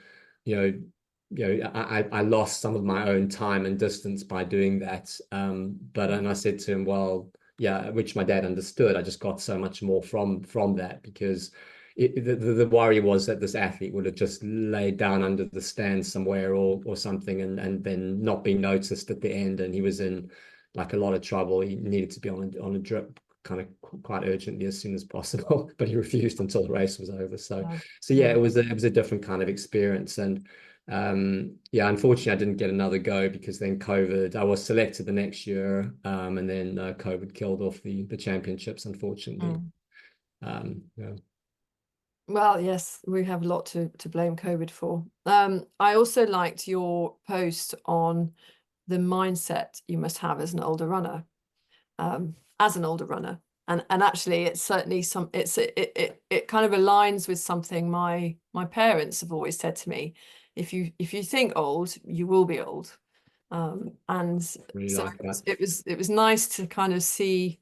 lost some of my own time and distance by doing that. And I said to him, well, yeah, which my dad understood. I just got so much more from that, because the worry was that this athlete would have just laid down under the stand somewhere or something and then not been noticed at the end. And he was in like a lot of trouble. He needed to be on a drip kind of quite urgently as soon as possible, but he refused until the race was over. So yeah, it was a different kind of experience. And unfortunately I didn't get another go because then COVID, I was selected the next year, and then COVID killed off the championships, unfortunately. Yeah. Well, yes, we have a lot to blame COVID for. I also liked your post on the mindset you must have as an older runner. And actually it's certainly it kind of aligns with something my parents have always said to me. If you think old, you will be old. And Really so like that. it was nice to kind of see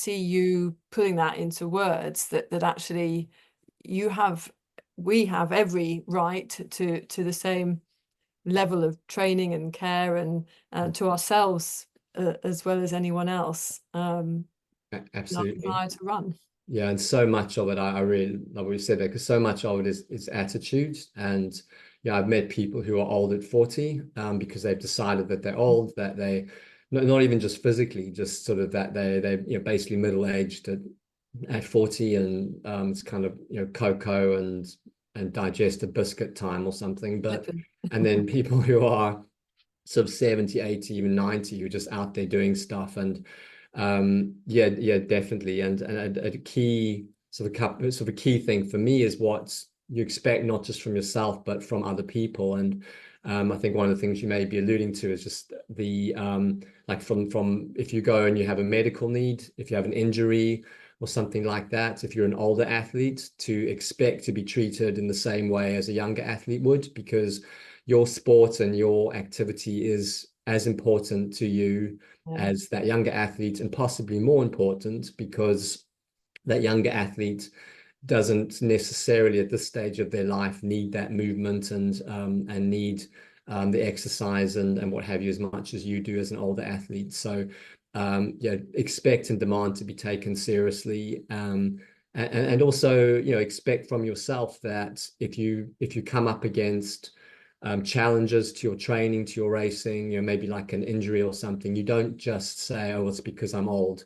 you putting that into words, that actually we have every right to the same level of training and care and to ourselves as well as anyone else. Absolutely. Desire to run. Yeah, and so much of it, I really love what you said there, because so much of it is attitude. And yeah, I've met people who are old at 40 because they've decided that they're old, that they not even just physically, just sort of that they basically middle-aged at 40, and it's kind of cocoa and digestive biscuit time or something. But and then people who are sort of 70, 80, even 90, who are just out there doing stuff. And definitely. And a key sort of key thing for me is what you expect, not just from yourself, but from other people. And I think one of the things you may be alluding to is just the like from if you go and you have a medical need, if you have an injury or something like that, if you're an older athlete, to expect to be treated in the same way as a younger athlete would, because your sport and your activity is as important to you as that younger athlete, and possibly more important, because that younger athlete doesn't necessarily at this stage of their life need that movement and need the exercise and what have you as much as you do as an older athlete. So expect and demand to be taken seriously, and also expect from yourself that if you come up against challenges to your training, to your racing, maybe like an injury or something, you don't just say, oh, it's because I'm old.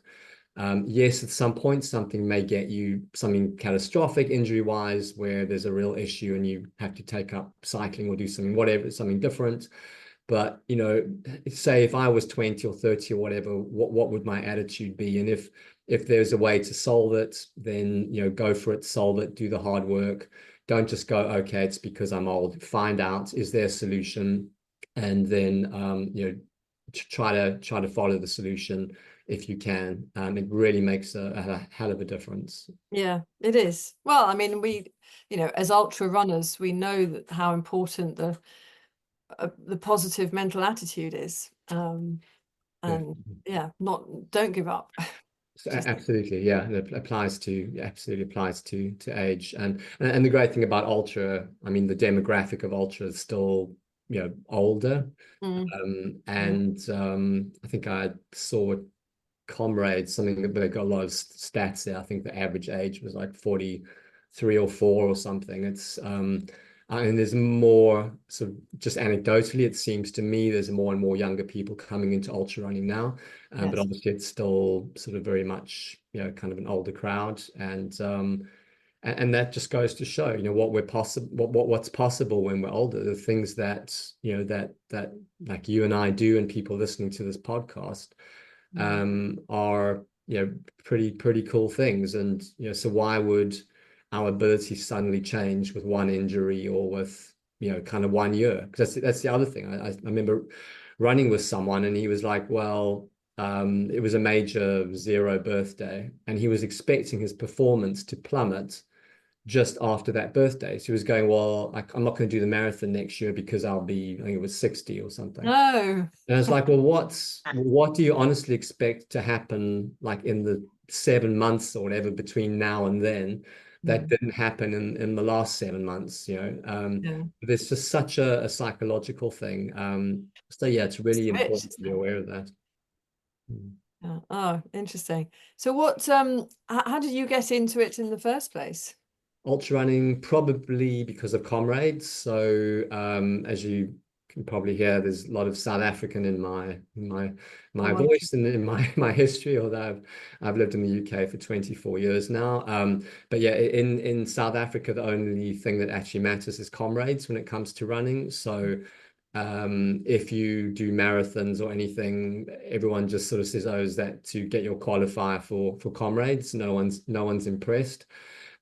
Yes, at some point, something may get you something catastrophic injury-wise where there's a real issue and you have to take up cycling or do something, whatever, something different. But, say if I was 20 or 30 or whatever, what would my attitude be? And if there's a way to solve it, then, go for it, solve it, do the hard work. Don't just go, okay, it's because I'm old. Find out, is there a solution? And then, try to follow the solution if you can. It really makes a hell of a difference. Yeah, it is. Well, I mean, we, as ultra runners, we know that how important the positive mental attitude is. And don't give up. Absolutely, yeah, and it absolutely applies to age, and the great thing about ultra, I mean, the demographic of ultra is still older. And I think I saw Comrades something that they got a lot of stats there. I think the average age was like 43 or 4 or something. It's and there's more, sort of just anecdotally, it seems to me there's more and more younger people coming into ultra running now. Yes. But obviously it's still sort of very much, kind of an older crowd. And that just goes to show, what's possible when we're older. The things that, that like you and I do and people listening to this podcast are, pretty cool things. And, so why would our ability suddenly change with one injury or with, kind of 1 year? Because that's the other thing. I remember running with someone and he was like, well, it was a major 0 birthday and he was expecting his performance to plummet just after that birthday. So he was going, well, I'm not going to do the marathon next year because I'll be, I think it was 60 or something. No. And I was like, well, what do you honestly expect to happen like in the 7 months or whatever between now and then that didn't happen in the last 7 months, There's just such a psychological thing. So yeah, it's really important to be aware of that. Yeah. Oh, interesting. So how did you get into it in the first place? Ultra running, probably because of Comrades. So as you can probably hear, there's a lot of South African in my voice and in my history, although I've lived in the UK for 24 years now. But yeah, in South Africa, the only thing that actually matters is Comrades when it comes to running. So if you do marathons or anything, everyone just sort of says, oh, is that to get your qualifier for Comrades? No one's impressed.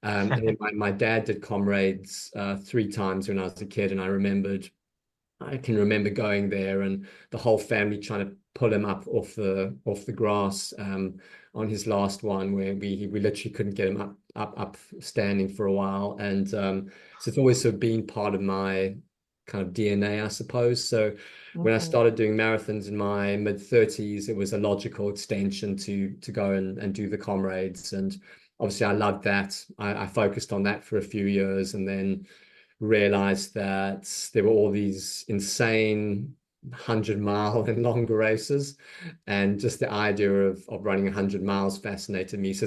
And then my dad did Comrades 3 times when I was a kid, and I can remember going there and the whole family trying to pull him up off the grass on his last one, where we literally couldn't get him up standing for a while. And so it's always sort of been part of my kind of DNA, I suppose. So when I started doing marathons in my mid-30s, it was a logical extension to go and do the Comrades. And obviously I loved that. I focused on that for a few years and then realized that there were all these insane 100-mile and longer races, and just the idea of running 100 miles fascinated me. So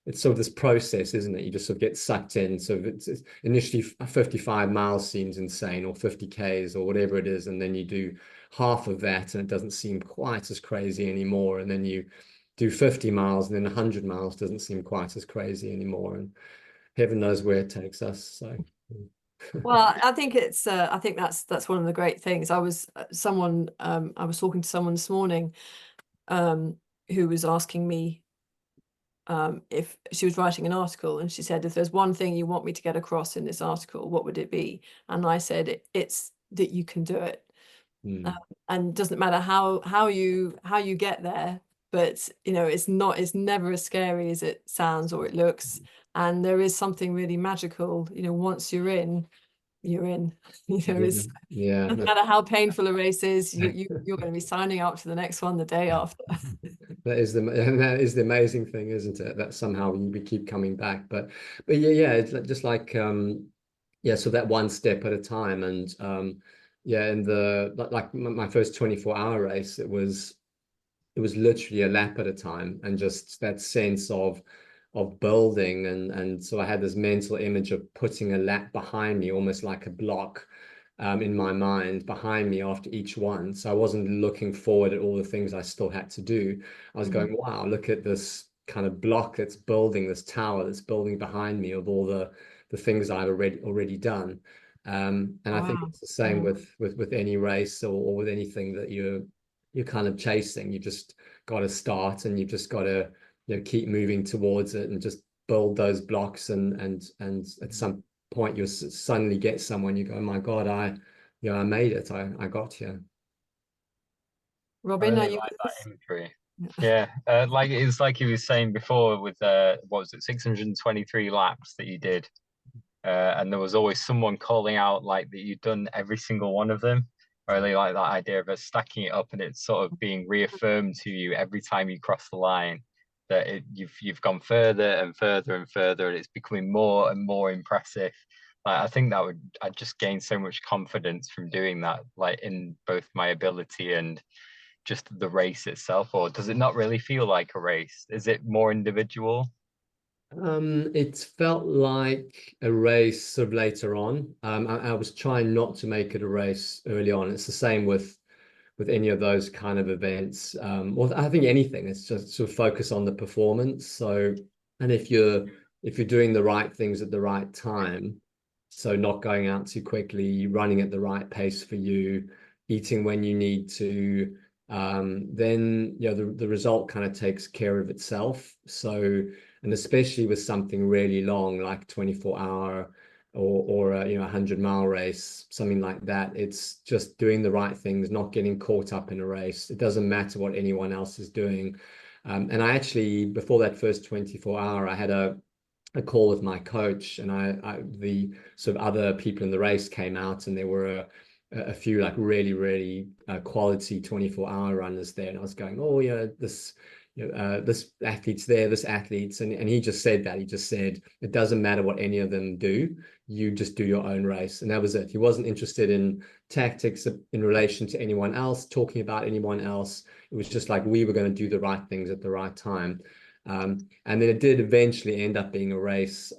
it's sort of this process, isn't it? You just sort of get sucked in. So it's initially 55 miles seems insane, or 50 Ks or whatever it is, and then you do half of that and it doesn't seem quite as crazy anymore, and then you do 50 miles and then 100 miles doesn't seem quite as crazy anymore, and heaven knows where it takes us. So well, I think that's one of the great things. I was talking to someone this morning who was asking me if she was writing an article, and she said, if there's one thing you want me to get across in this article, what would it be? And I said, it's that you can do it. And it doesn't matter how you get there, but it's never as scary as it sounds or it looks. And there is something really magical, once you're in. It's no matter how painful a race is, you're going to be signing up to the next one the day after. That is the amazing thing, isn't it? That somehow we keep coming back. But yeah, it's just like so that one step at a time. And in my first 24-hour race, it was literally a lap at a time, and just that sense of building, and so I had this mental image of putting a lap behind me, almost like a block, in my mind behind me after each one. So I wasn't looking forward at all the things I still had to do. I was going, wow, look at this kind of block that's building, this tower that's building behind me of all the things I've already done. And I think Wow. it's the same with any race or with anything that you're kind of chasing. You just got to start, and you've just got to, keep moving towards it and just build those blocks, and at some point you'll suddenly get someone, you go, oh my God, I made it. I got here. I Robin, are really you like with that us? imagery. Yeah, like it's like he was saying before with what was it, 623 laps that you did, and there was always someone calling out like that you'd done every single one of them. I really like that idea of us stacking it up and it's sort of being reaffirmed to you every time you cross the line that you've gone further and further and further, and it's becoming more and more impressive. Like, I think I'd just gain so much confidence from doing that, like in both my ability and just the race itself. Or does it not really feel like a race? Is it more individual? It felt like a race sort of later on. I was trying not to make it a race early on. It's the same with any of those kind of events. Well, I think anything, it's just sort of focus on the performance. So, and if you're doing the right things at the right time, so not going out too quickly, running at the right pace for you, eating when you need to, then the result kind of takes care of itself. So, and especially with something really long like 24-hour or a 100-mile race, something like that, it's just doing the right things, not getting caught up in a race. It doesn't matter what anyone else is doing. And I actually, before that first 24-hour, I had a call with my coach, and the sort of other people in the race came out, and there were a few like really, really quality 24-hour runners there. And I was going, oh yeah, this athlete's there, this athlete's, and he just said that. He just said, it doesn't matter what any of them do, you just do your own race. And that was it. He wasn't interested in tactics in relation to anyone else, talking about anyone else. It was just like we were going to do the right things at the right time. And then it did eventually end up being a race,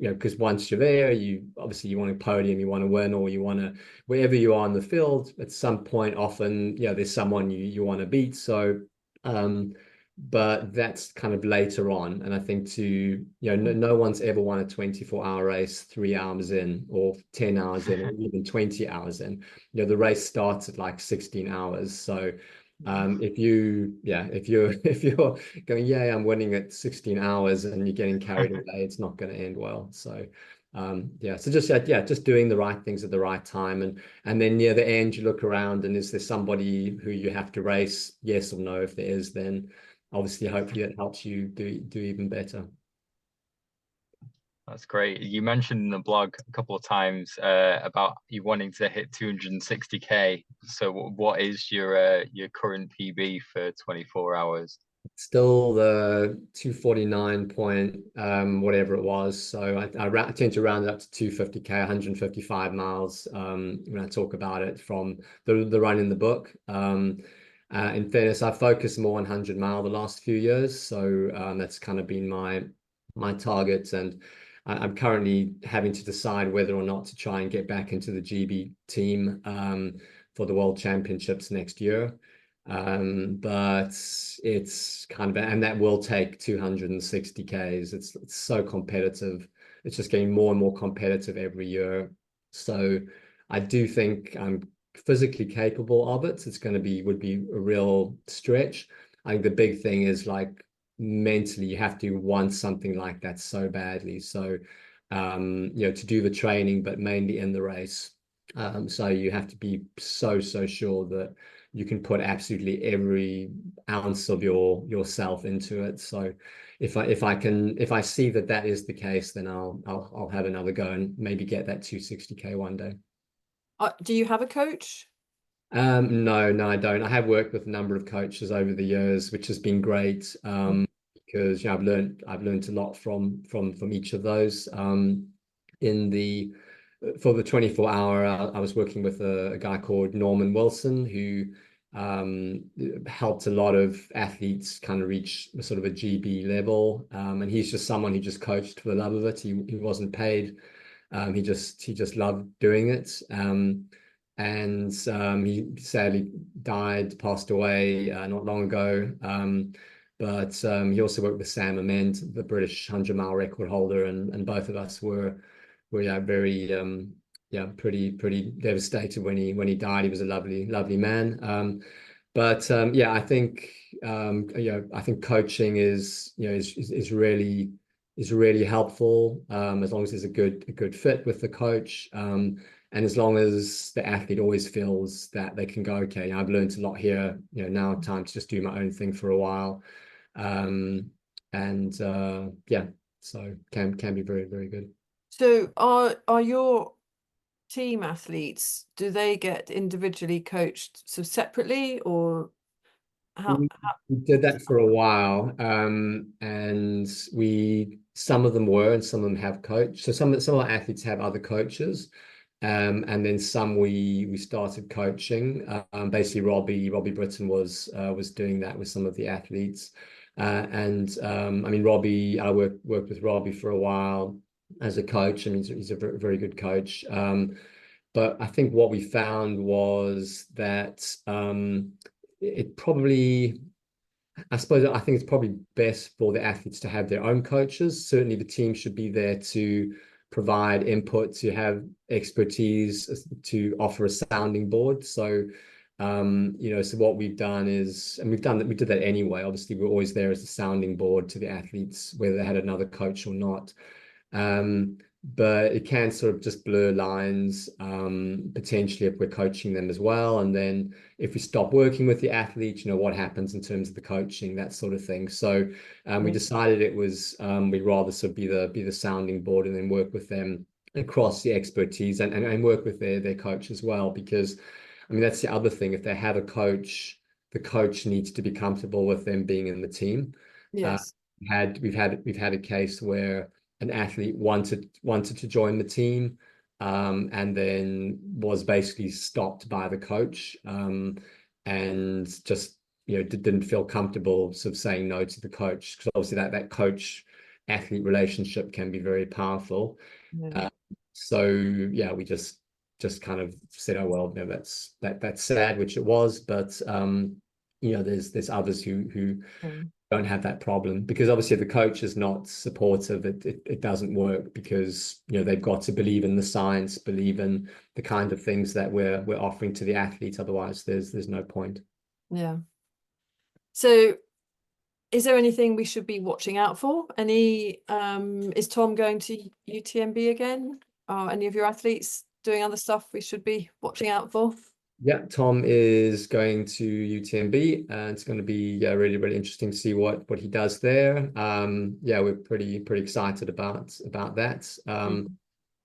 because once you're there, you obviously you want a podium, you want to win, or you want to, wherever you are in the field, at some point, often, there's someone you want to beat. So, but that's kind of later on. And I think no one's ever won a 24-hour race 3 hours in, or 10 hours in, or even 20 hours in. The race starts at like 16 hours. So, if you're going, yeah, I'm winning at 16 hours, and you're getting carried away, it's not going to end well. So, so just doing the right things at the right time, and then near the end, you look around, and is there somebody who you have to race? Yes or no. If there is, then obviously, hopefully, that helps you do even better. That's great. You mentioned in the blog a couple of times about you wanting to hit 260K. So what is your current PB for 24 hours? Still the 249 point whatever it was. So I tend to round it up to 250K, 155 miles, when I talk about it from the run in the book. In fairness, I focused more on 100-mile the last few years, so that's kind of been my target. And I'm currently having to decide whether or not to try and get back into the GB team for the World Championships next year. But it's kind of, and that will take 260Ks. It's so competitive. It's just getting more and more competitive every year. So I do think I'm physically capable of it. Would be a real stretch. I think the big thing is like mentally, you have to want something like that so badly. So, to do the training, but mainly in the race. So you have to be so sure that you can put absolutely every ounce of yourself into it. So if I see that is the case, then I'll have another go and maybe get that 260K one day. Do you have a coach? No, I don't. I have worked with a number of coaches over the years, which has been great. Because I've learned a lot from each of those. In the For the 24-hour, I was working with a guy called Norman Wilson, who helped a lot of athletes kind of reach sort of a GB level. And he's just someone who just coached for the love of it. He wasn't paid He just loved doing it. And he sadly passed away not long ago. But he also worked with Sam Ament, the British 100-mile record holder, and both of us were very pretty devastated when he died. He was a lovely man. But yeah, I think I think coaching is really helpful, as long as there's a good fit with the coach, and as long as the athlete always feels that they can go, okay, I've learned a lot here, now time to just do my own thing for a while. And yeah, so can be very, very good. So are your team athletes, do they get individually coached so separately, or how? We did that for a while, and some of them were, and some of them have coached. So some of our athletes have other coaches, and then some we started coaching. Basically, Robbie Britton was doing that with some of the athletes, and I mean Robbie, I worked with Robbie for a while as a coach. I mean he's a very, very good coach. But I think what we found was that it probably, I think it's probably best for the athletes to have their own coaches. Certainly the team should be there to provide input, to have expertise, to offer a sounding board. So so what we've done is, and we did that anyway. Obviously, we're always there as a sounding board to the athletes, whether they had another coach or not. But it can sort of just blur lines, potentially, if we're coaching them as well. And then if we stop working with the athlete, what happens in terms of the coaching, that sort of thing. So we decided it was we'd rather sort of be the sounding board, and then work with them across the expertise, and work with their coach as well. Because I mean, that's the other thing. If they have a coach, the coach needs to be comfortable with them being in the team. Yes. We've had a case where an athlete wanted to join the team, and then was basically stopped by the coach, and just didn't feel comfortable sort of saying no to the coach, because obviously that coach athlete relationship can be very powerful. So yeah, we just kind of said, oh well, that's sad, which it was, but there's others who don't have that problem, because obviously if the coach is not supportive, it doesn't work, because they've got to believe in the science, believe in the kind of things that we're offering to the athletes. Otherwise there's no point. Yeah. So is there anything we should be watching out for? Is Tom going to UTMB again? Are any of your athletes doing other stuff we should be watching out for? Yeah, Tom is going to UTMB, and it's going to be really, really interesting to see what he does there. Yeah, we're pretty excited about that.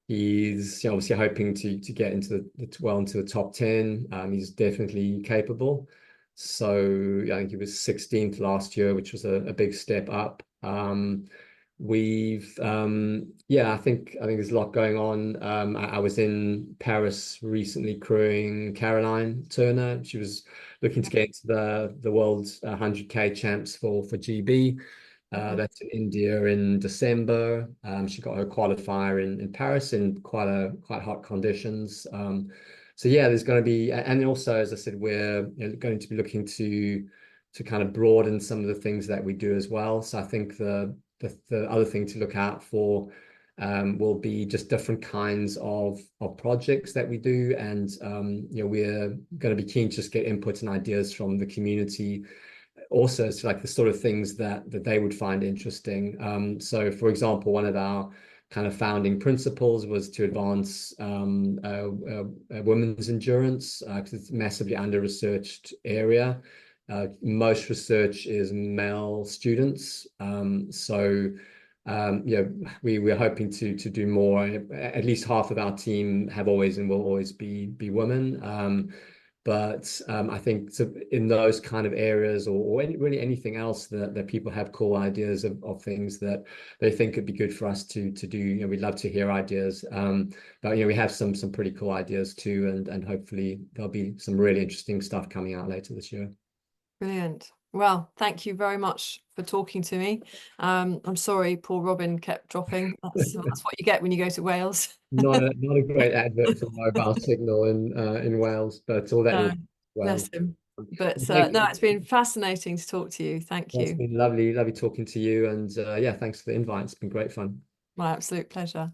He's obviously hoping to get into the top 10. He's definitely capable. So I think he was 16th last year, which was a big step up. I think there's a lot going on. I was in Paris recently crewing Caroline Turner. She was looking to get into the world 100K champs for GB. That's in India in December. She got her qualifier in Paris in quite hot conditions. So yeah, there's going to be, and also, as I said, we're going to be looking to kind of broaden some of the things that we do as well. So I think the other thing to look out for will be just different kinds of projects that we do, and we're going to be keen to just get input and ideas from the community. Also, it's like the sort of things that they would find interesting. So, for example, one of our kind of founding principles was to advance women's endurance, because it's a massively under-researched area. Most research is male students. We're hoping to do more. At least half of our team have always and will always be women. But I think in those kind of areas, or really anything else that people have cool ideas of things that they think could be good for us to do, we'd love to hear ideas. But we have some pretty cool ideas too, and hopefully there'll be some really interesting stuff coming out later this year. Brilliant. Well, thank you very much for talking to me. I'm sorry poor Robin kept dropping. That's what you get when you go to Wales. Not a great advert for mobile signal in Wales, but all that No, in bless Wales. him. But Thank no, you. it's been fascinating to talk to you. Thank It's you. been lovely talking to you, and yeah, thanks for the invite. It's been great fun. My absolute pleasure.